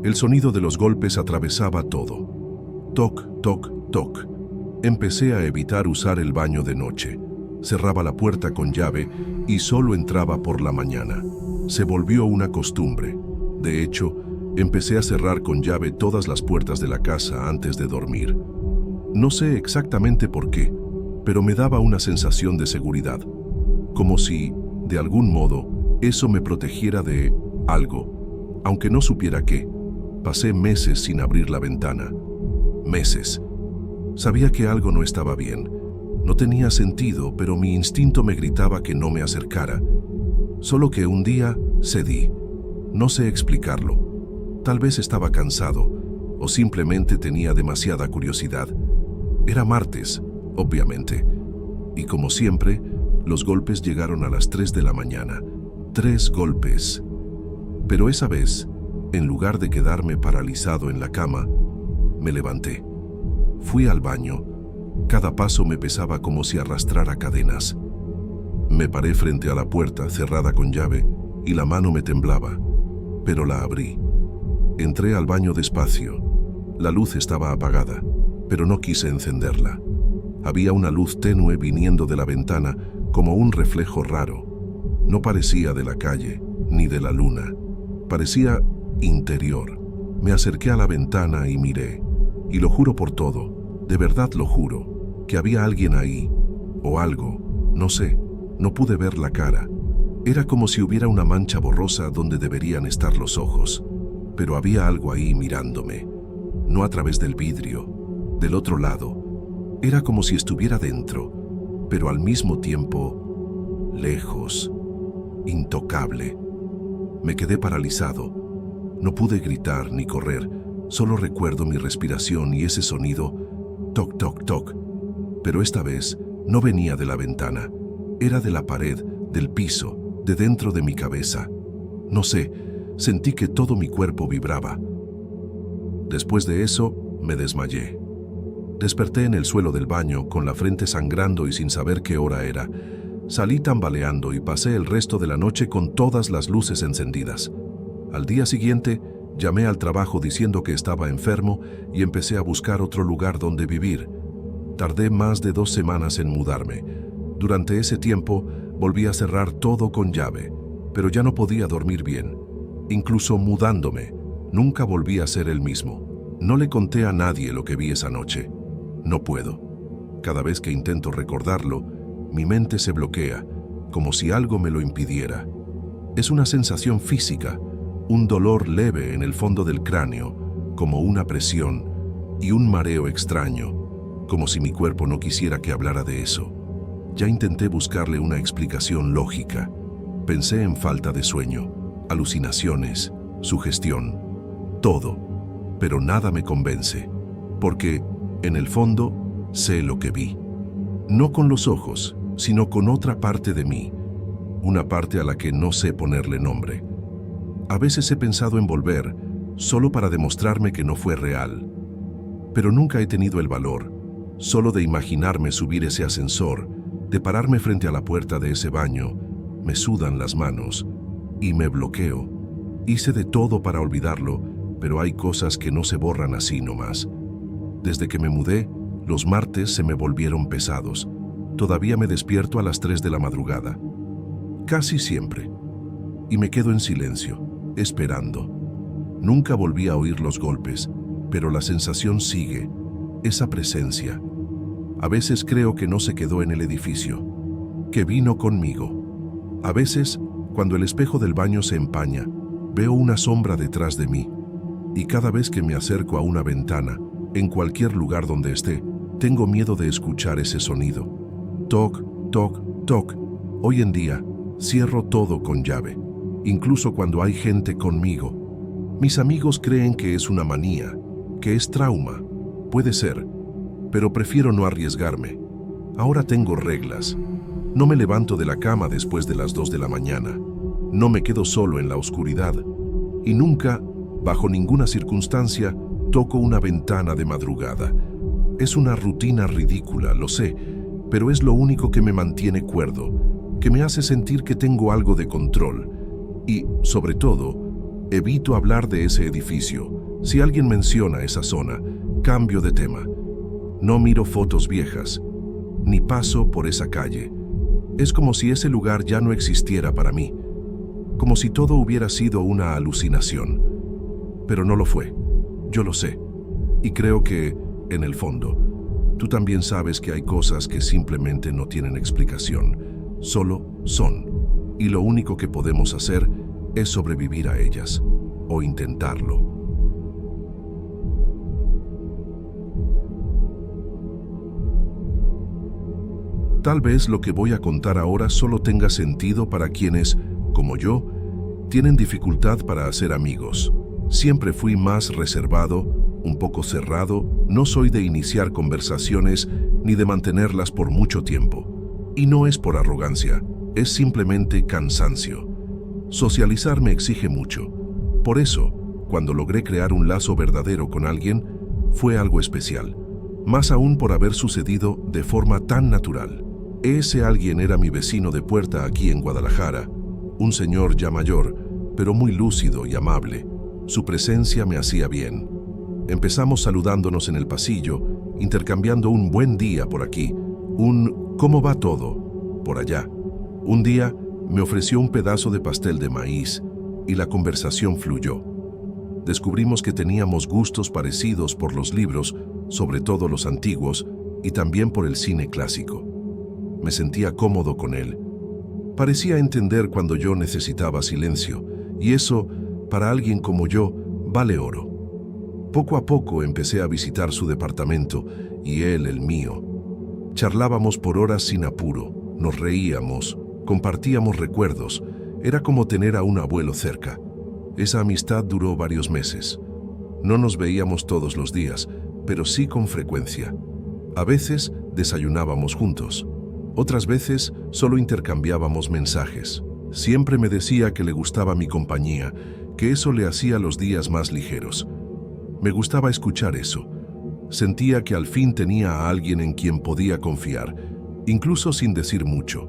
el sonido de los golpes atravesaba todo. Toc, toc, toc. Empecé a evitar usar el baño de noche. Cerraba la puerta con llave y solo entraba por la mañana. Se volvió una costumbre. De hecho, empecé a cerrar con llave todas las puertas de la casa antes de dormir. No sé exactamente por qué, pero me daba una sensación de seguridad, como si, de algún modo, eso me protegiera de algo, aunque no supiera qué. Pasé meses sin abrir la ventana. Meses. Sabía que algo no estaba bien. No tenía sentido, pero mi instinto me gritaba que no me acercara. Solo que un día cedí. No sé explicarlo. Tal vez estaba cansado, o simplemente tenía demasiada curiosidad. Era martes, obviamente. Y como siempre, los golpes llegaron a las 3 de la mañana. 3 golpes. Pero esa vez, en lugar de quedarme paralizado en la cama, me levanté. Fui al baño. Cada paso me pesaba como si arrastrara cadenas. Me paré frente a la puerta cerrada con llave y la mano me temblaba, pero la abrí. Entré al baño despacio. La luz estaba apagada, pero no quise encenderla. Había una luz tenue viniendo de la ventana como un reflejo raro. No parecía de la calle ni de la luna. Parecía interior. Me acerqué a la ventana y miré. Y lo juro por todo, de verdad lo juro, que había alguien ahí, o algo, no sé, no pude ver la cara. Era como si hubiera una mancha borrosa donde deberían estar los ojos, pero había algo ahí mirándome, no a través del vidrio, del otro lado. Era como si estuviera dentro, pero al mismo tiempo, lejos, intocable. Me quedé paralizado. No pude gritar ni correr. Solo recuerdo mi respiración y ese sonido, toc, toc, toc. Pero esta vez no venía de la ventana, era de la pared, del piso, de dentro de mi cabeza. No sé, sentí que todo mi cuerpo vibraba. Después de eso, me desmayé. Desperté en el suelo del baño, con la frente sangrando y sin saber qué hora era. Salí tambaleando y pasé el resto de la noche con todas las luces encendidas. Al día siguiente, llamé al trabajo diciendo que estaba enfermo y empecé a buscar otro lugar donde vivir. Tardé más de 2 semanas en mudarme. Durante ese tiempo volví a cerrar todo con llave, pero ya no podía dormir bien. Incluso mudándome, nunca volví a ser el mismo. No le conté a nadie lo que vi esa noche. No puedo. Cada vez que intento recordarlo, mi mente se bloquea, como si algo me lo impidiera. Es una sensación física, un dolor leve en el fondo del cráneo, como una presión, y un mareo extraño, como si mi cuerpo no quisiera que hablara de eso. Ya intenté buscarle una explicación lógica. Pensé en falta de sueño, alucinaciones, sugestión, todo, pero nada me convence, porque, en el fondo, sé lo que vi. No con los ojos, sino con otra parte de mí, una parte a la que no sé ponerle nombre. A veces he pensado en volver, solo para demostrarme que no fue real. Pero nunca he tenido el valor, solo de imaginarme subir ese ascensor, de pararme frente a la puerta de ese baño, me sudan las manos y me bloqueo. Hice de todo para olvidarlo, pero hay cosas que no se borran así nomás. Desde que me mudé, los martes se me volvieron pesados. Todavía me despierto a las 3 de la madrugada. Casi siempre. Y me quedo en silencio, esperando. Nunca volví a oír los golpes, pero la sensación sigue, esa presencia. A veces creo que no se quedó en el edificio, que vino conmigo. A veces, cuando el espejo del baño se empaña, veo una sombra detrás de mí. Y cada vez que me acerco a una ventana, en cualquier lugar donde esté, tengo miedo de escuchar ese sonido. Toc, toc, toc. Hoy en día, cierro todo con llave, incluso cuando hay gente conmigo. Mis amigos creen que es una manía, que es trauma. Puede ser, pero prefiero no arriesgarme. Ahora tengo reglas. No me levanto de la cama después de las 2 de la mañana. No me quedo solo en la oscuridad. Y nunca, bajo ninguna circunstancia, toco una ventana de madrugada. Es una rutina ridícula, lo sé, pero es lo único que me mantiene cuerdo, que me hace sentir que tengo algo de control. Y, sobre todo, evito hablar de ese edificio. Si alguien menciona esa zona, cambio de tema. No miro fotos viejas, ni paso por esa calle. Es como si ese lugar ya no existiera para mí, como si todo hubiera sido una alucinación. Pero no lo fue, yo lo sé, y creo que, en el fondo, tú también sabes que hay cosas que simplemente no tienen explicación, solo son, y lo único que podemos hacer es sobrevivir a ellas, o intentarlo. Tal vez lo que voy a contar ahora solo tenga sentido para quienes, como yo, tienen dificultad para hacer amigos. Siempre fui más reservado, un poco cerrado, no soy de iniciar conversaciones ni de mantenerlas por mucho tiempo. Y no es por arrogancia, es simplemente cansancio. Socializar me exige mucho. Por eso, cuando logré crear un lazo verdadero con alguien, fue algo especial. Más aún por haber sucedido de forma tan natural. Ese alguien era mi vecino de puerta aquí en Guadalajara, un señor ya mayor, pero muy lúcido y amable. Su presencia me hacía bien. Empezamos saludándonos en el pasillo, intercambiando un buen día por aquí, un ¿cómo va todo? Por allá. Un día me ofreció un pedazo de pastel de maíz y la conversación fluyó. Descubrimos que teníamos gustos parecidos por los libros, sobre todo los antiguos, y también por el cine clásico. Me sentía cómodo con él. Parecía entender cuando yo necesitaba silencio, y eso, para alguien como yo, vale oro. Poco a poco empecé a visitar su departamento, y él el mío. Charlábamos por horas sin apuro, nos reíamos, compartíamos recuerdos. Era como tener a un abuelo cerca. Esa amistad duró varios meses. No nos veíamos todos los días, pero sí con frecuencia. A veces desayunábamos juntos. Otras veces solo intercambiábamos mensajes. Siempre me decía que le gustaba mi compañía, que eso le hacía los días más ligeros. Me gustaba escuchar eso. Sentía que al fin tenía a alguien en quien podía confiar, incluso sin decir mucho.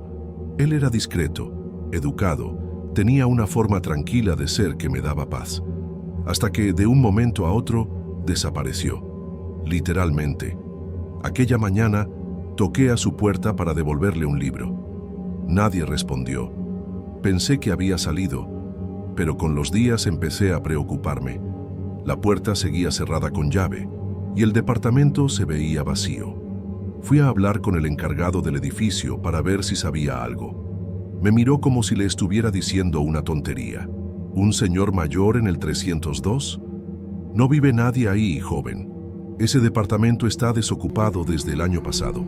Él era discreto, educado, tenía una forma tranquila de ser que me daba paz. Hasta que, de un momento a otro, desapareció. Literalmente. Aquella mañana, toqué a su puerta para devolverle un libro. Nadie respondió. Pensé que había salido, pero con los días empecé a preocuparme. La puerta seguía cerrada con llave y el departamento se veía vacío. Fui a hablar con el encargado del edificio para ver si sabía algo. Me miró como si le estuviera diciendo una tontería. ¿Un señor mayor en el 302? No vive nadie ahí, joven. Ese departamento está desocupado desde el año pasado.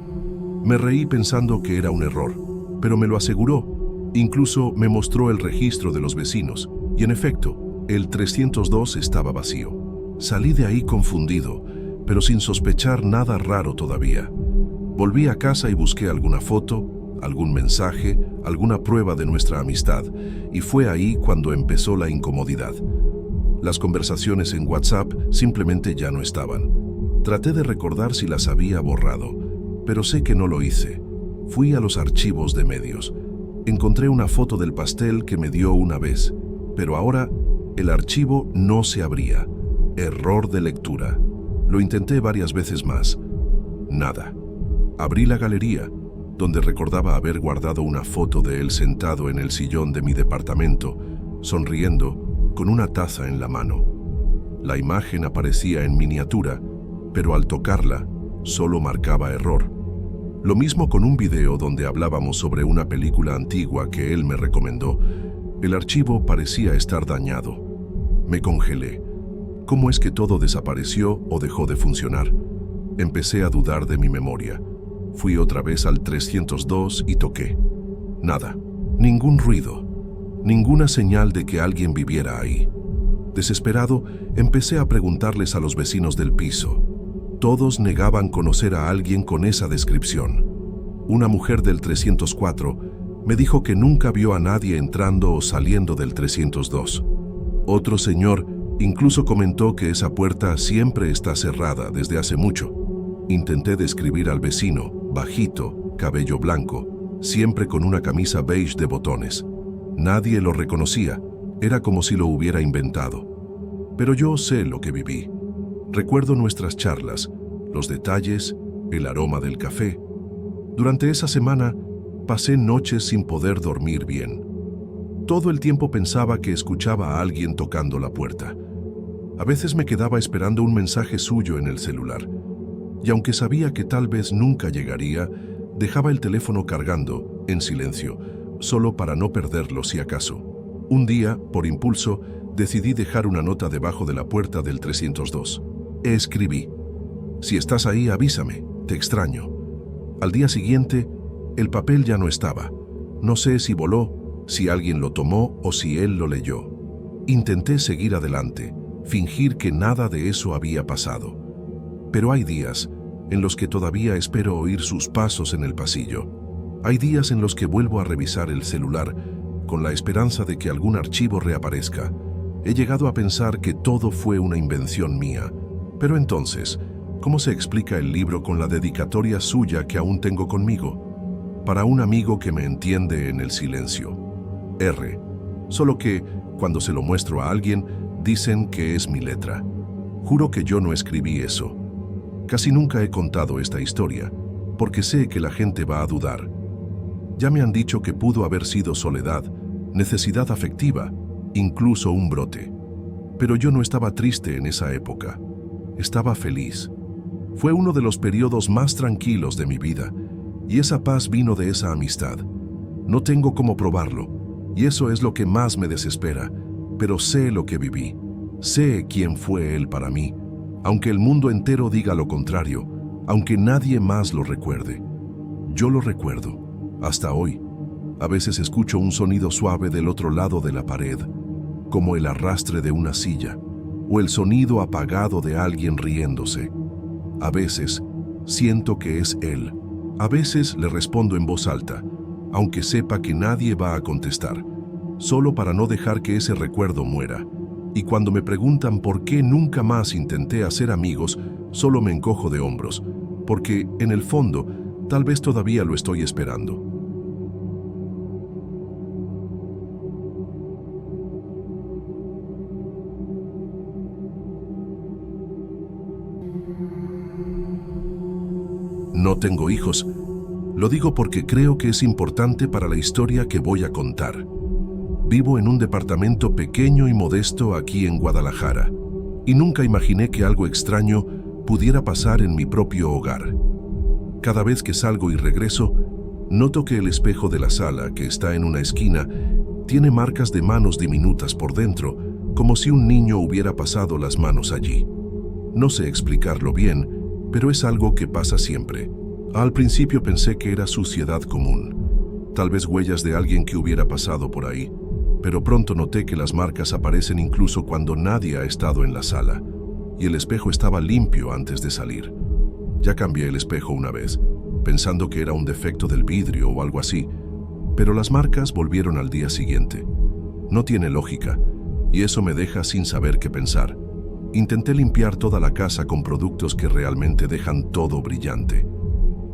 Me reí pensando que era un error, pero me lo aseguró. Incluso me mostró el registro de los vecinos, y en efecto, el 302 estaba vacío. Salí de ahí confundido, pero sin sospechar nada raro todavía. Volví a casa y busqué alguna foto, algún mensaje, alguna prueba de nuestra amistad, y fue ahí cuando empezó la incomodidad. Las conversaciones en WhatsApp simplemente ya no estaban. Traté de recordar si las había borrado, pero sé que no lo hice. Fui a los archivos de medios. Encontré una foto del pastel que me dio una vez, pero ahora el archivo no se abría. Error de lectura. Lo intenté varias veces más. Nada. Abrí la galería, donde recordaba haber guardado una foto de él sentado en el sillón de mi departamento, sonriendo, con una taza en la mano. La imagen aparecía en miniatura, pero al tocarla, solo marcaba error. Lo mismo con un video donde hablábamos sobre una película antigua que él me recomendó. El archivo parecía estar dañado. Me congelé. ¿Cómo es que todo desapareció o dejó de funcionar? Empecé a dudar de mi memoria. Fui otra vez al 302 y toqué. Nada, ningún ruido, ninguna señal de que alguien viviera ahí. Desesperado, empecé a preguntarles a los vecinos del piso. Todos negaban conocer a alguien con esa descripción. Una mujer del 304 me dijo que nunca vio a nadie entrando o saliendo del 302. Otro señor incluso comentó que esa puerta siempre está cerrada desde hace mucho. Intenté describir al vecino, bajito, cabello blanco, siempre con una camisa beige de botones. Nadie lo reconocía, era como si lo hubiera inventado. Pero yo sé lo que viví. Recuerdo nuestras charlas, los detalles, el aroma del café. Durante esa semana pasé noches sin poder dormir bien. Todo el tiempo pensaba que escuchaba a alguien tocando la puerta. A veces me quedaba esperando un mensaje suyo en el celular. Y aunque sabía que tal vez nunca llegaría, dejaba el teléfono cargando, en silencio, solo para no perderlo si acaso. Un día, por impulso, decidí dejar una nota debajo de la puerta del 302. Escribí: si estás ahí, avísame, te extraño. Al día siguiente, el papel ya no estaba. No sé si voló, si alguien lo tomó o si él lo leyó. Intenté seguir adelante, fingir que nada de eso había pasado. Pero hay días en los que todavía espero oír sus pasos en el pasillo. Hay días en los que vuelvo a revisar el celular con la esperanza de que algún archivo reaparezca. He llegado a pensar que todo fue una invención mía. Pero entonces, ¿cómo se explica el libro con la dedicatoria suya que aún tengo conmigo? Para un amigo que me entiende en el silencio. R. Solo que, cuando se lo muestro a alguien, dicen que es mi letra. Juro que yo no escribí eso. Casi nunca he contado esta historia, porque sé que la gente va a dudar. Ya me han dicho que pudo haber sido soledad, necesidad afectiva, incluso un brote. Pero yo no estaba triste en esa época. Estaba feliz. Fue uno de los periodos más tranquilos de mi vida, y esa paz vino de esa amistad. No tengo cómo probarlo, y eso es lo que más me desespera, pero sé lo que viví. Sé quién fue él para mí. Aunque el mundo entero diga lo contrario, aunque nadie más lo recuerde. Yo lo recuerdo, hasta hoy. A veces escucho un sonido suave del otro lado de la pared, como el arrastre de una silla, o el sonido apagado de alguien riéndose. A veces siento que es él. A veces le respondo en voz alta, aunque sepa que nadie va a contestar, solo para no dejar que ese recuerdo muera. Y cuando me preguntan por qué nunca más intenté hacer amigos, solo me encojo de hombros, porque, en el fondo, tal vez todavía lo estoy esperando. No tengo hijos. Lo digo porque creo que es importante para la historia que voy a contar. Vivo en un departamento pequeño y modesto aquí en Guadalajara, y nunca imaginé que algo extraño pudiera pasar en mi propio hogar. Cada vez que salgo y regreso, noto que el espejo de la sala, que está en una esquina, tiene marcas de manos diminutas por dentro, como si un niño hubiera pasado las manos allí. No sé explicarlo bien, pero es algo que pasa siempre. Al principio pensé que era suciedad común, tal vez huellas de alguien que hubiera pasado por ahí. Pero pronto noté que las marcas aparecen incluso cuando nadie ha estado en la sala, y el espejo estaba limpio antes de salir. Ya cambié el espejo una vez, pensando que era un defecto del vidrio o algo así, pero las marcas volvieron al día siguiente. No tiene lógica, y eso me deja sin saber qué pensar. Intenté limpiar toda la casa con productos que realmente dejan todo brillante.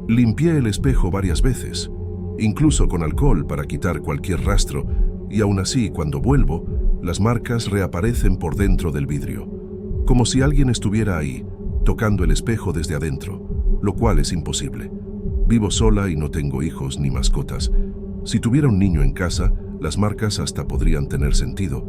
Limpié el espejo varias veces, incluso con alcohol para quitar cualquier rastro, y aún así, cuando vuelvo, las marcas reaparecen por dentro del vidrio, como si alguien estuviera ahí, tocando el espejo desde adentro, lo cual es imposible. Vivo sola y no tengo hijos ni mascotas. Si tuviera un niño en casa, las marcas hasta podrían tener sentido,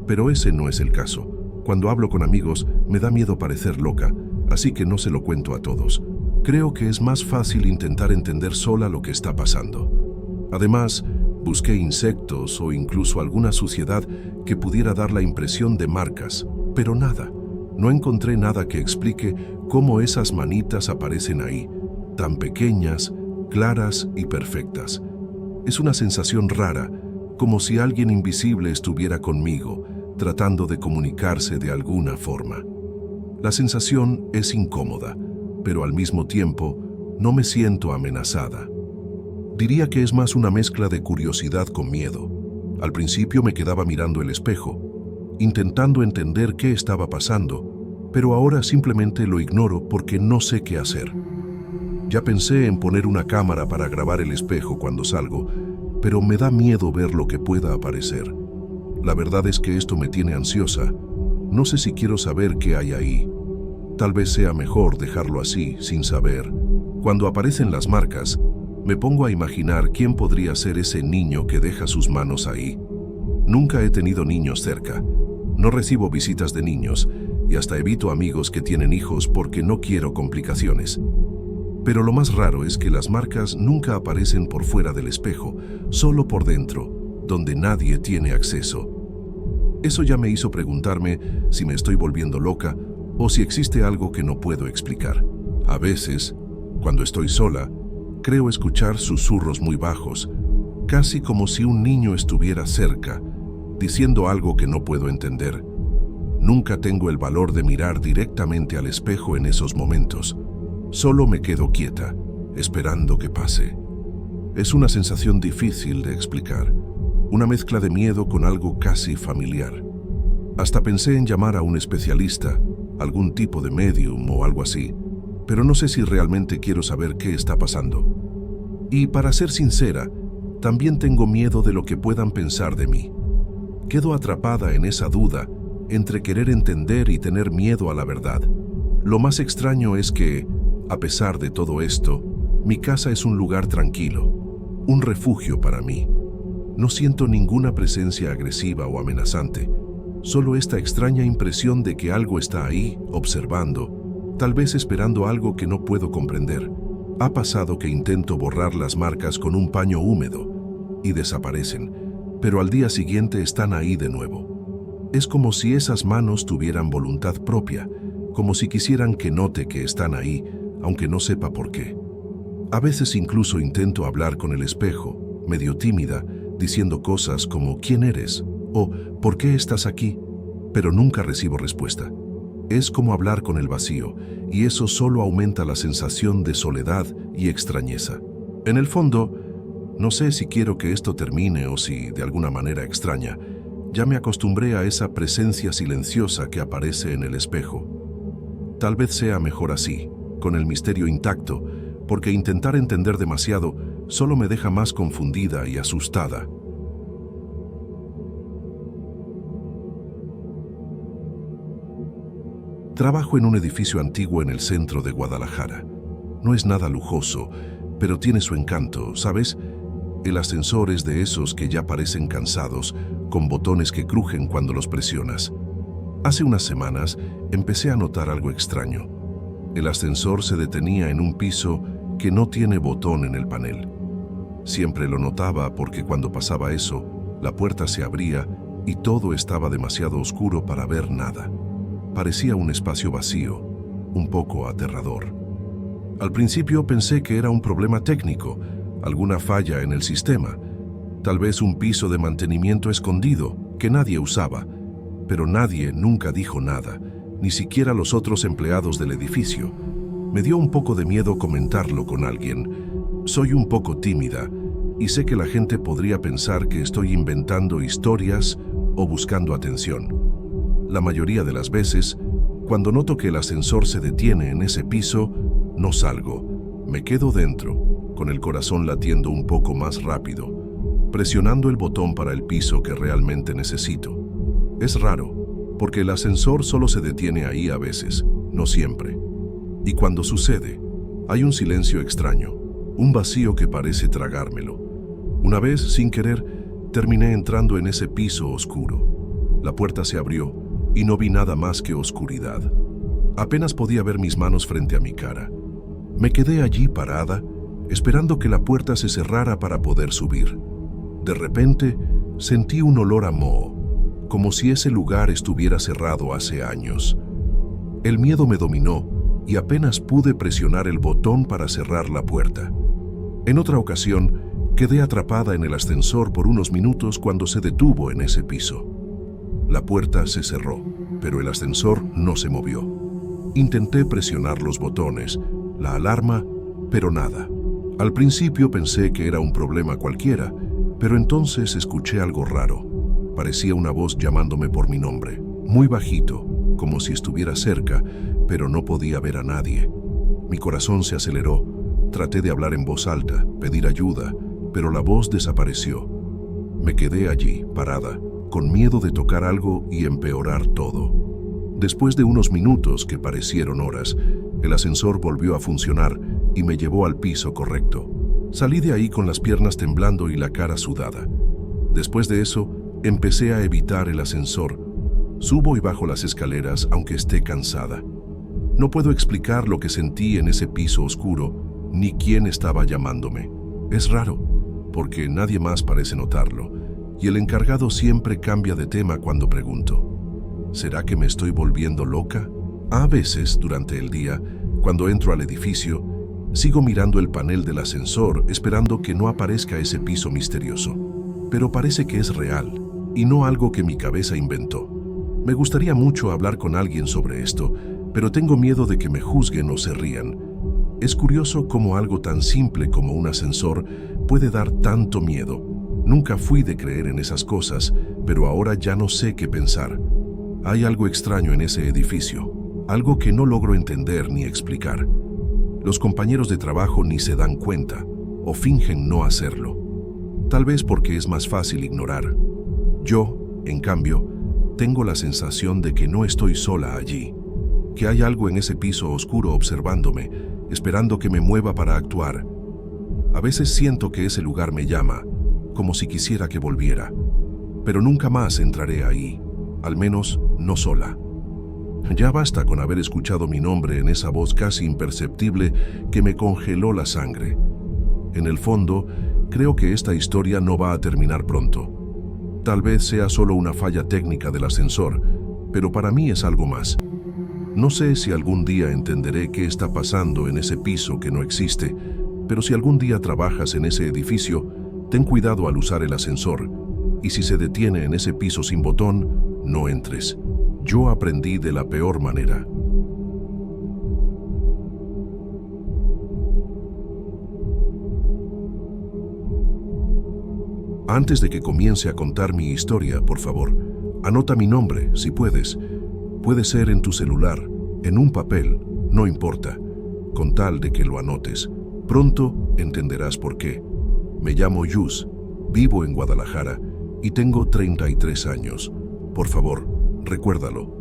Pero ese no es el caso. Cuando hablo con amigos, me da miedo parecer loca, así que no se lo cuento a todos. Creo que es más fácil intentar entender sola lo que está pasando. Además, busqué insectos o incluso alguna suciedad que pudiera dar la impresión de marcas, pero nada. No encontré nada que explique cómo esas manitas aparecen ahí, tan pequeñas, claras y perfectas. Es una sensación rara, como si alguien invisible estuviera conmigo, tratando de comunicarse de alguna forma. La sensación es incómoda, pero al mismo tiempo no me siento amenazada. Diría que es más una mezcla de curiosidad con miedo. Al principio me quedaba mirando el espejo, intentando entender qué estaba pasando, pero ahora simplemente lo ignoro porque no sé qué hacer. Ya pensé en poner una cámara para grabar el espejo cuando salgo, pero me da miedo ver lo que pueda aparecer. La verdad es que esto me tiene ansiosa. No sé si quiero saber qué hay ahí. Tal vez sea mejor dejarlo así, sin saber. Cuando aparecen las marcas, me pongo a imaginar quién podría ser ese niño que deja sus manos ahí. Nunca he tenido niños cerca. No recibo visitas de niños y hasta evito amigos que tienen hijos porque no quiero complicaciones. Pero lo más raro es que las marcas nunca aparecen por fuera del espejo, solo por dentro, donde nadie tiene acceso. Eso ya me hizo preguntarme si me estoy volviendo loca o si existe algo que no puedo explicar. A veces, cuando estoy sola, creo escuchar susurros muy bajos, casi como si un niño estuviera cerca, diciendo algo que no puedo entender. Nunca tengo el valor de mirar directamente al espejo en esos momentos. Solo me quedo quieta, esperando que pase. Es una sensación difícil de explicar, una mezcla de miedo con algo casi familiar. Hasta pensé en llamar a un especialista, algún tipo de medium o algo así, pero no sé si realmente quiero saber qué está pasando. Y para ser sincera, también tengo miedo de lo que puedan pensar de mí. Quedo atrapada en esa duda entre querer entender y tener miedo a la verdad. Lo más extraño es que, a pesar de todo esto, mi casa es un lugar tranquilo, un refugio para mí. No siento ninguna presencia agresiva o amenazante, solo esta extraña impresión de que algo está ahí, observando, tal vez esperando algo que no puedo comprender. Ha pasado que intento borrar las marcas con un paño húmedo y desaparecen, pero al día siguiente están ahí de nuevo. Es como si esas manos tuvieran voluntad propia, como si quisieran que note que están ahí, aunque no sepa por qué. A veces incluso intento hablar con el espejo, medio tímida, diciendo cosas como ¿quién eres? O ¿por qué estás aquí? Pero nunca recibo respuesta. Es como hablar con el vacío, y eso solo aumenta la sensación de soledad y extrañeza. En el fondo, no sé si quiero que esto termine o si, de alguna manera extraña, ya me acostumbré a esa presencia silenciosa que aparece en el espejo. Tal vez sea mejor así, con el misterio intacto, porque intentar entender demasiado solo me deja más confundida y asustada. Trabajo en un edificio antiguo en el centro de Guadalajara. No es nada lujoso, pero tiene su encanto, ¿sabes? El ascensor es de esos que ya parecen cansados, con botones que crujen cuando los presionas. Hace unas semanas empecé a notar algo extraño. El ascensor se detenía en un piso que no tiene botón en el panel. Siempre lo notaba porque cuando pasaba eso, la puerta se abría y todo estaba demasiado oscuro para ver nada. Parecía un espacio vacío, un poco aterrador. Al principio pensé que era un problema técnico, alguna falla en el sistema, tal vez un piso de mantenimiento escondido que nadie usaba, pero nadie nunca dijo nada, ni siquiera los otros empleados del edificio. Me dio un poco de miedo comentarlo con alguien. Soy un poco tímida y sé que la gente podría pensar que estoy inventando historias o buscando atención. La mayoría de las veces, cuando noto que el ascensor se detiene en ese piso, no salgo. Me quedo dentro, con el corazón latiendo un poco más rápido, presionando el botón para el piso que realmente necesito. Es raro, porque el ascensor solo se detiene ahí a veces, no siempre. Y cuando sucede, hay un silencio extraño, un vacío que parece tragármelo. Una vez, sin querer, terminé entrando en ese piso oscuro. La puerta se abrió y no vi nada más que oscuridad. Apenas podía ver mis manos frente a mi cara. Me quedé allí parada, esperando que la puerta se cerrara para poder subir. De repente, sentí un olor a moho, como si ese lugar estuviera cerrado hace años. El miedo me dominó y apenas pude presionar el botón para cerrar la puerta. En otra ocasión, quedé atrapada en el ascensor por unos minutos cuando se detuvo en ese piso. La puerta se cerró, pero el ascensor no se movió. Intenté presionar los botones, la alarma, pero nada. Al principio pensé que era un problema cualquiera, pero entonces escuché algo raro. Parecía una voz llamándome por mi nombre, muy bajito, como si estuviera cerca, pero no podía ver a nadie. Mi corazón se aceleró. Traté de hablar en voz alta, pedir ayuda, pero la voz desapareció. Me quedé allí, parada, con miedo de tocar algo y empeorar todo. Después de unos minutos que parecieron horas, el ascensor volvió a funcionar y me llevó al piso correcto. Salí de ahí con las piernas temblando y la cara sudada. Después de eso, empecé a evitar el ascensor. Subo y bajo las escaleras aunque esté cansada. No puedo explicar lo que sentí en ese piso oscuro, ni quién estaba llamándome. Es raro, porque nadie más parece notarlo, y el encargado siempre cambia de tema cuando pregunto. ¿Será que me estoy volviendo loca? A veces, durante el día, cuando entro al edificio, sigo mirando el panel del ascensor esperando que no aparezca ese piso misterioso. Pero parece que es real, y no algo que mi cabeza inventó. Me gustaría mucho hablar con alguien sobre esto, pero tengo miedo de que me juzguen o se rían. Es curioso cómo algo tan simple como un ascensor puede dar tanto miedo. Nunca fui de creer en esas cosas, pero ahora ya no sé qué pensar. Hay algo extraño en ese edificio, algo que no logro entender ni explicar. Los compañeros de trabajo ni se dan cuenta, o fingen no hacerlo. Tal vez porque es más fácil ignorar. Yo, en cambio, tengo la sensación de que no estoy sola allí, que hay algo en ese piso oscuro observándome, esperando que me mueva para actuar. A veces siento que ese lugar me llama, como si quisiera que volviera, pero nunca más entraré ahí, al menos no sola. Ya basta con haber escuchado mi nombre en esa voz casi imperceptible que me congeló la sangre. En el fondo, creo que esta historia no va a terminar pronto. Tal vez sea solo una falla técnica del ascensor, pero para mí es algo más. No sé si algún día entenderé qué está pasando en ese piso que no existe, pero si algún día trabajas en ese edificio, ten cuidado al usar el ascensor, y si se detiene en ese piso sin botón, no entres. Yo aprendí de la peor manera. Antes de que comience a contar mi historia, por favor, anota mi nombre, si puedes. Puede ser en tu celular, en un papel, no importa, con tal de que lo anotes. Pronto entenderás por qué. Me llamo Yus, vivo en Guadalajara y tengo 33 años. Por favor, recuérdalo.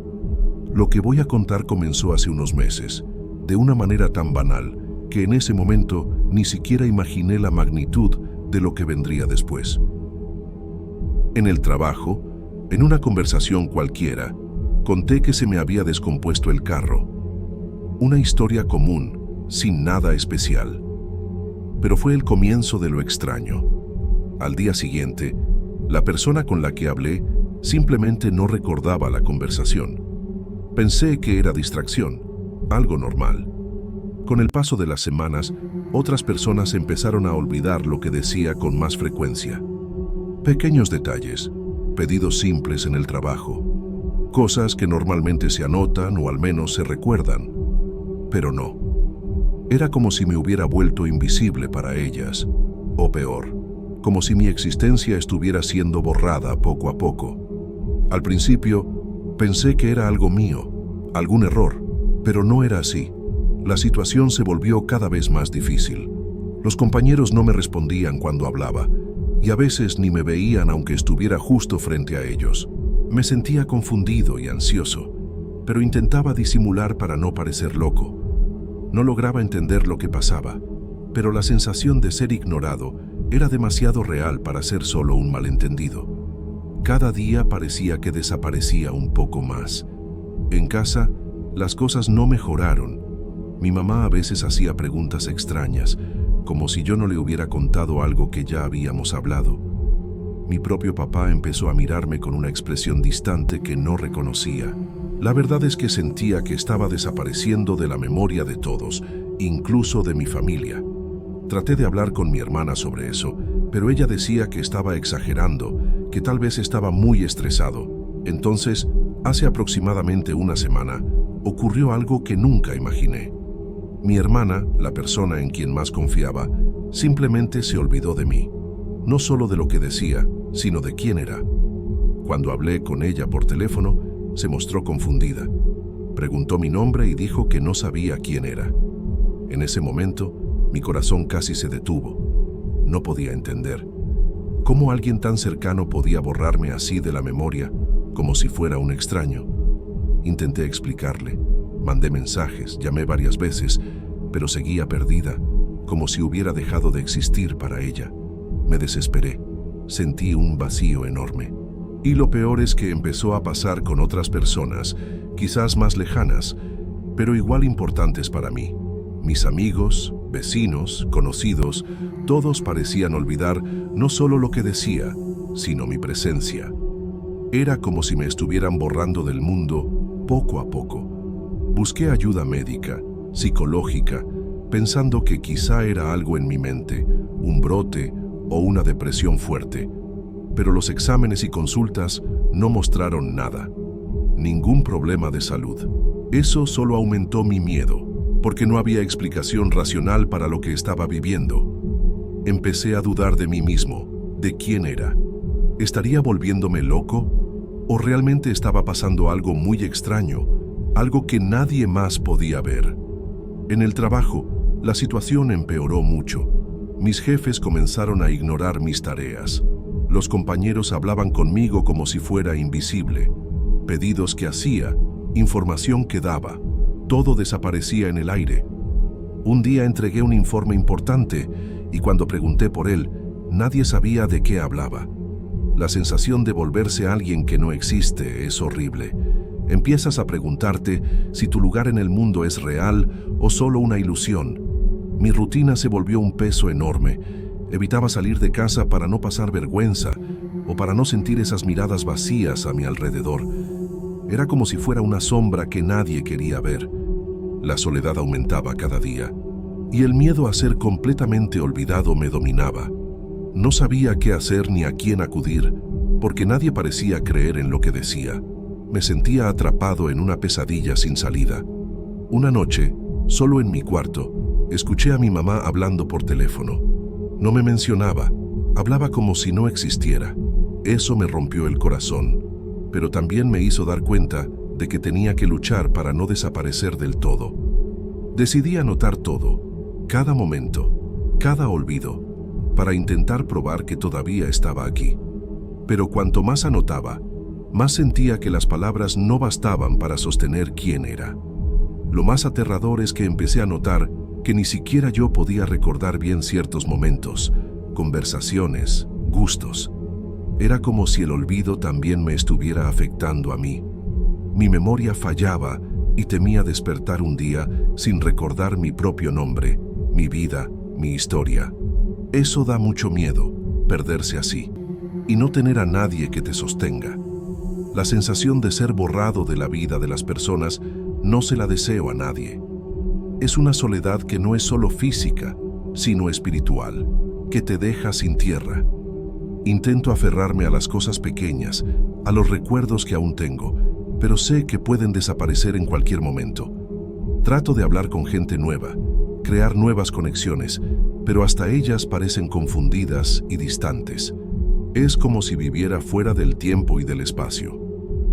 Lo que voy a contar comenzó hace unos meses, de una manera tan banal que en ese momento ni siquiera imaginé la magnitud de lo que vendría después. En el trabajo, en una conversación cualquiera, conté que se me había descompuesto el carro. Una historia común, sin nada especial. Pero fue el comienzo de lo extraño. Al día siguiente, la persona con la que hablé simplemente no recordaba la conversación. Pensé que era distracción, algo normal. Con el paso de las semanas, otras personas empezaron a olvidar lo que decía con más frecuencia. Pequeños detalles, pedidos simples en el trabajo, cosas que normalmente se anotan o al menos se recuerdan, pero no. Era como si me hubiera vuelto invisible para ellas, o peor, como si mi existencia estuviera siendo borrada poco a poco. Al principio, pensé que era algo mío, algún error, pero no era así. La situación se volvió cada vez más difícil. Los compañeros no me respondían cuando hablaba, y a veces ni me veían aunque estuviera justo frente a ellos. Me sentía confundido y ansioso, pero intentaba disimular para no parecer loco. No lograba entender lo que pasaba, pero la sensación de ser ignorado era demasiado real para ser solo un malentendido. Cada día parecía que desaparecía un poco más. En casa, las cosas no mejoraron. Mi mamá a veces hacía preguntas extrañas, como si yo no le hubiera contado algo que ya habíamos hablado. Mi propio papá empezó a mirarme con una expresión distante que no reconocía. La verdad es que sentía que estaba desapareciendo de la memoria de todos, incluso de mi familia. Traté de hablar con mi hermana sobre eso, pero ella decía que estaba exagerando, que tal vez estaba muy estresado. Entonces, hace aproximadamente una semana, ocurrió algo que nunca imaginé. Mi hermana, la persona en quien más confiaba, simplemente se olvidó de mí. No solo de lo que decía, sino de quién era. Cuando hablé con ella por teléfono, se mostró confundida. Preguntó mi nombre y dijo que no sabía quién era. En ese momento, mi corazón casi se detuvo. No podía entender. ¿Cómo alguien tan cercano podía borrarme así de la memoria, como si fuera un extraño? Intenté explicarle. Mandé mensajes, llamé varias veces, pero seguía perdida, como si hubiera dejado de existir para ella. Me desesperé. Sentí un vacío enorme. Y lo peor es que empezó a pasar con otras personas, quizás más lejanas, pero igual importantes para mí. Mis amigos, vecinos, conocidos, todos parecían olvidar no solo lo que decía, sino mi presencia. Era como si me estuvieran borrando del mundo poco a poco. Busqué ayuda médica, psicológica, pensando que quizá era algo en mi mente, un brote o una depresión fuerte, pero los exámenes y consultas no mostraron nada, ningún problema de salud. Eso solo aumentó mi miedo, porque no había explicación racional para lo que estaba viviendo. Empecé a dudar de mí mismo, de quién era. ¿Estaría volviéndome loco? ¿O realmente estaba pasando algo muy extraño, algo que nadie más podía ver? En el trabajo, la situación empeoró mucho. Mis jefes comenzaron a ignorar mis tareas. Los compañeros hablaban conmigo como si fuera invisible. Pedidos que hacía, información que daba, todo desaparecía en el aire. Un día entregué un informe importante y cuando pregunté por él, nadie sabía de qué hablaba. La sensación de volverse alguien que no existe es horrible. Empiezas a preguntarte si tu lugar en el mundo es real o solo una ilusión. Mi rutina se volvió un peso enorme. Evitaba salir de casa para no pasar vergüenza o para no sentir esas miradas vacías a mi alrededor. Era como si fuera una sombra que nadie quería ver. La soledad aumentaba cada día y el miedo a ser completamente olvidado me dominaba. No sabía qué hacer ni a quién acudir, porque nadie parecía creer en lo que decía. Me sentía atrapado en una pesadilla sin salida. Una noche, solo en mi cuarto, escuché a mi mamá hablando por teléfono. No me mencionaba, hablaba como si no existiera. Eso me rompió el corazón, pero también me hizo dar cuenta de que tenía que luchar para no desaparecer del todo. Decidí anotar todo, cada momento, cada olvido, para intentar probar que todavía estaba aquí. Pero cuanto más anotaba, más sentía que las palabras no bastaban para sostener quién era. Lo más aterrador es que empecé a notar que ni siquiera yo podía recordar bien ciertos momentos, conversaciones, gustos. Era como si el olvido también me estuviera afectando a mí. Mi memoria fallaba y temía despertar un día sin recordar mi propio nombre, mi vida, mi historia. Eso da mucho miedo, perderse así, y no tener a nadie que te sostenga. La sensación de ser borrado de la vida de las personas no se la deseo a nadie. Es una soledad que no es solo física, sino espiritual, que te deja sin tierra. Intento aferrarme a las cosas pequeñas, a los recuerdos que aún tengo, pero sé que pueden desaparecer en cualquier momento. Trato de hablar con gente nueva, crear nuevas conexiones, pero hasta ellas parecen confundidas y distantes. Es como si viviera fuera del tiempo y del espacio.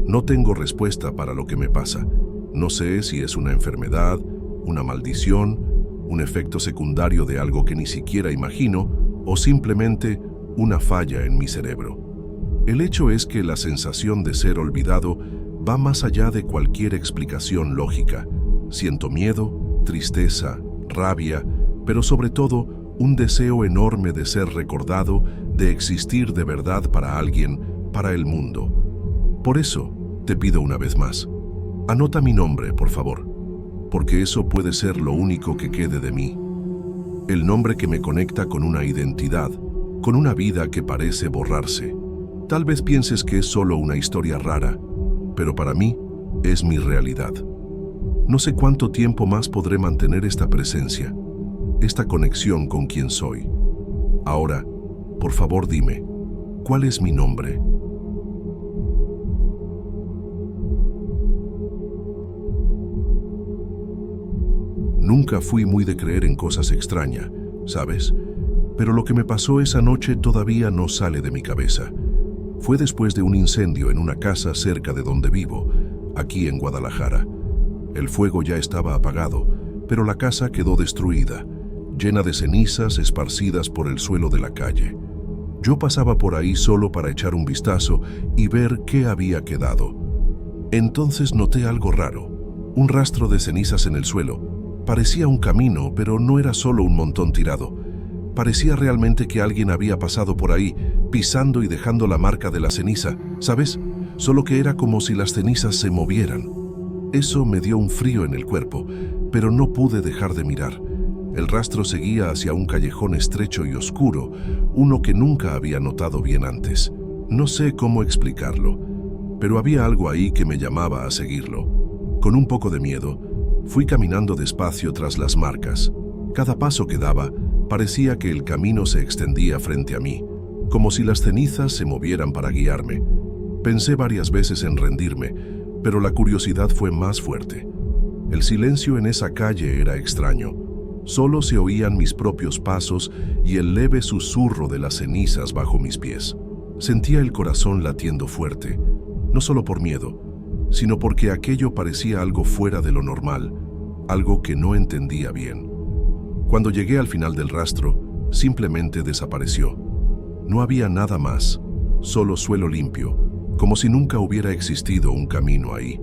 No tengo respuesta para lo que me pasa. No sé si es una enfermedad, una maldición, un efecto secundario de algo que ni siquiera imagino, o simplemente una falla en mi cerebro. El hecho es que la sensación de ser olvidado va más allá de cualquier explicación lógica. Siento miedo, tristeza, rabia, pero sobre todo un deseo enorme de ser recordado, de existir de verdad para alguien, para el mundo. Por eso, te pido una vez más, anota mi nombre, por favor, porque eso puede ser lo único que quede de mí. El nombre que me conecta con una identidad, con una vida que parece borrarse. Tal vez pienses que es solo una historia rara, pero para mí es mi realidad. No sé cuánto tiempo más podré mantener esta presencia, esta conexión con quien soy. Ahora, por favor dime, ¿cuál es mi nombre? Nunca fui muy de creer en cosas extrañas, ¿sabes? Pero lo que me pasó esa noche todavía no sale de mi cabeza. Fue después de un incendio en una casa cerca de donde vivo, aquí en Guadalajara. El fuego ya estaba apagado, pero la casa quedó destruida, llena de cenizas esparcidas por el suelo de la calle. Yo pasaba por ahí solo para echar un vistazo y ver qué había quedado. Entonces noté algo raro, un rastro de cenizas en el suelo. Parecía un camino, pero no era solo un montón tirado. Parecía realmente que alguien había pasado por ahí, pisando y dejando la marca de la ceniza, ¿sabes? Solo que era como si las cenizas se movieran. Eso me dio un frío en el cuerpo, pero no pude dejar de mirar. El rastro seguía hacia un callejón estrecho y oscuro, uno que nunca había notado bien antes. No sé cómo explicarlo, pero había algo ahí que me llamaba a seguirlo. Con un poco de miedo, fui caminando despacio tras las marcas. Cada paso que daba, parecía que el camino se extendía frente a mí, como si las cenizas se movieran para guiarme. Pensé varias veces en rendirme, pero la curiosidad fue más fuerte. El silencio en esa calle era extraño. Solo se oían mis propios pasos y el leve susurro de las cenizas bajo mis pies. Sentía el corazón latiendo fuerte, no solo por miedo, sino porque aquello parecía algo fuera de lo normal, algo que no entendía bien. Cuando llegué al final del rastro, simplemente desapareció. No había nada más, solo suelo limpio, como si nunca hubiera existido un camino ahí.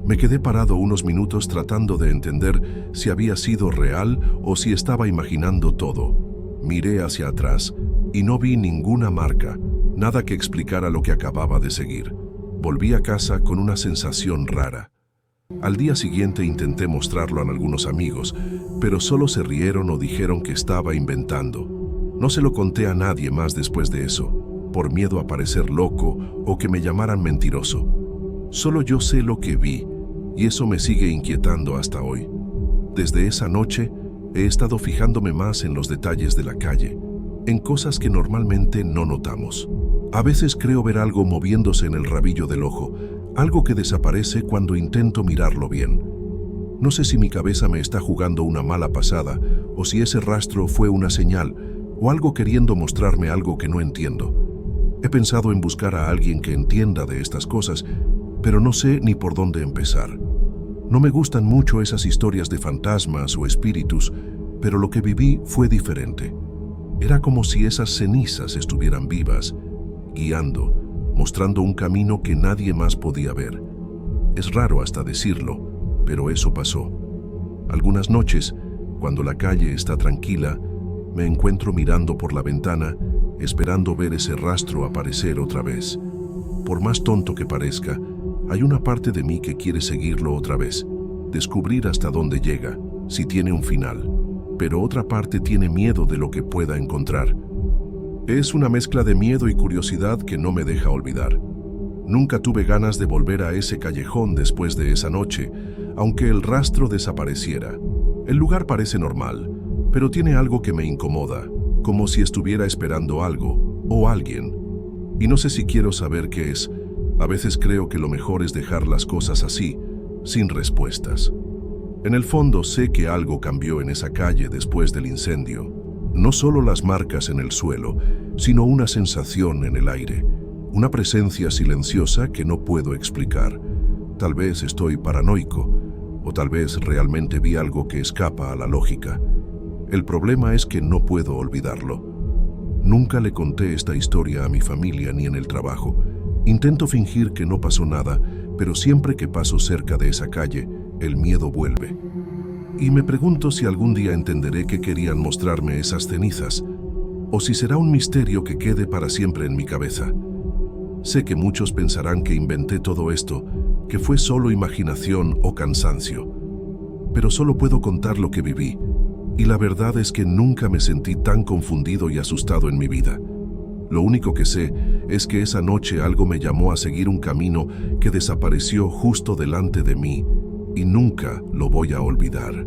Me quedé parado unos minutos tratando de entender si había sido real o si estaba imaginando todo. Miré hacia atrás y no vi ninguna marca, nada que explicara lo que acababa de seguir. Volví a casa con una sensación rara. Al día siguiente intenté mostrarlo a algunos amigos, pero solo se rieron o dijeron que estaba inventando. No se lo conté a nadie más después de eso, por miedo a parecer loco o que me llamaran mentiroso. Solo yo sé lo que vi, y eso me sigue inquietando hasta hoy. Desde esa noche, he estado fijándome más en los detalles de la calle, en cosas que normalmente no notamos. A veces creo ver algo moviéndose en el rabillo del ojo, algo que desaparece cuando intento mirarlo bien. No sé si mi cabeza me está jugando una mala pasada, o si ese rastro fue una señal, o algo queriendo mostrarme algo que no entiendo. He pensado en buscar a alguien que entienda de estas cosas, pero no sé ni por dónde empezar. No me gustan mucho esas historias de fantasmas o espíritus, pero lo que viví fue diferente. Era como si esas cenizas estuvieran vivas, guiando, mostrando un camino que nadie más podía ver. Es raro hasta decirlo, pero eso pasó. Algunas noches, cuando la calle está tranquila, me encuentro mirando por la ventana, esperando ver ese rastro aparecer otra vez. Por más tonto que parezca, hay una parte de mí que quiere seguirlo otra vez, descubrir hasta dónde llega, si tiene un final, pero otra parte tiene miedo de lo que pueda encontrar. Es una mezcla de miedo y curiosidad que no me deja olvidar. Nunca tuve ganas de volver a ese callejón después de esa noche, aunque el rastro desapareciera. El lugar parece normal, pero tiene algo que me incomoda, como si estuviera esperando algo o alguien. Y no sé si quiero saber qué es. A veces creo que lo mejor es dejar las cosas así, sin respuestas. En el fondo sé que algo cambió en esa calle después del incendio. No solo las marcas en el suelo, sino una sensación en el aire, una presencia silenciosa que no puedo explicar. Tal vez estoy paranoico, o tal vez realmente vi algo que escapa a la lógica. El problema es que no puedo olvidarlo. Nunca le conté esta historia a mi familia ni en el trabajo. Intento fingir que no pasó nada, pero siempre que paso cerca de esa calle, el miedo vuelve. Y me pregunto si algún día entenderé qué querían mostrarme esas cenizas, o si será un misterio que quede para siempre en mi cabeza. Sé que muchos pensarán que inventé todo esto, que fue solo imaginación o cansancio. Pero solo puedo contar lo que viví, y la verdad es que nunca me sentí tan confundido y asustado en mi vida. Lo único que sé es que esa noche algo me llamó a seguir un camino que desapareció justo delante de mí, y nunca lo voy a olvidar.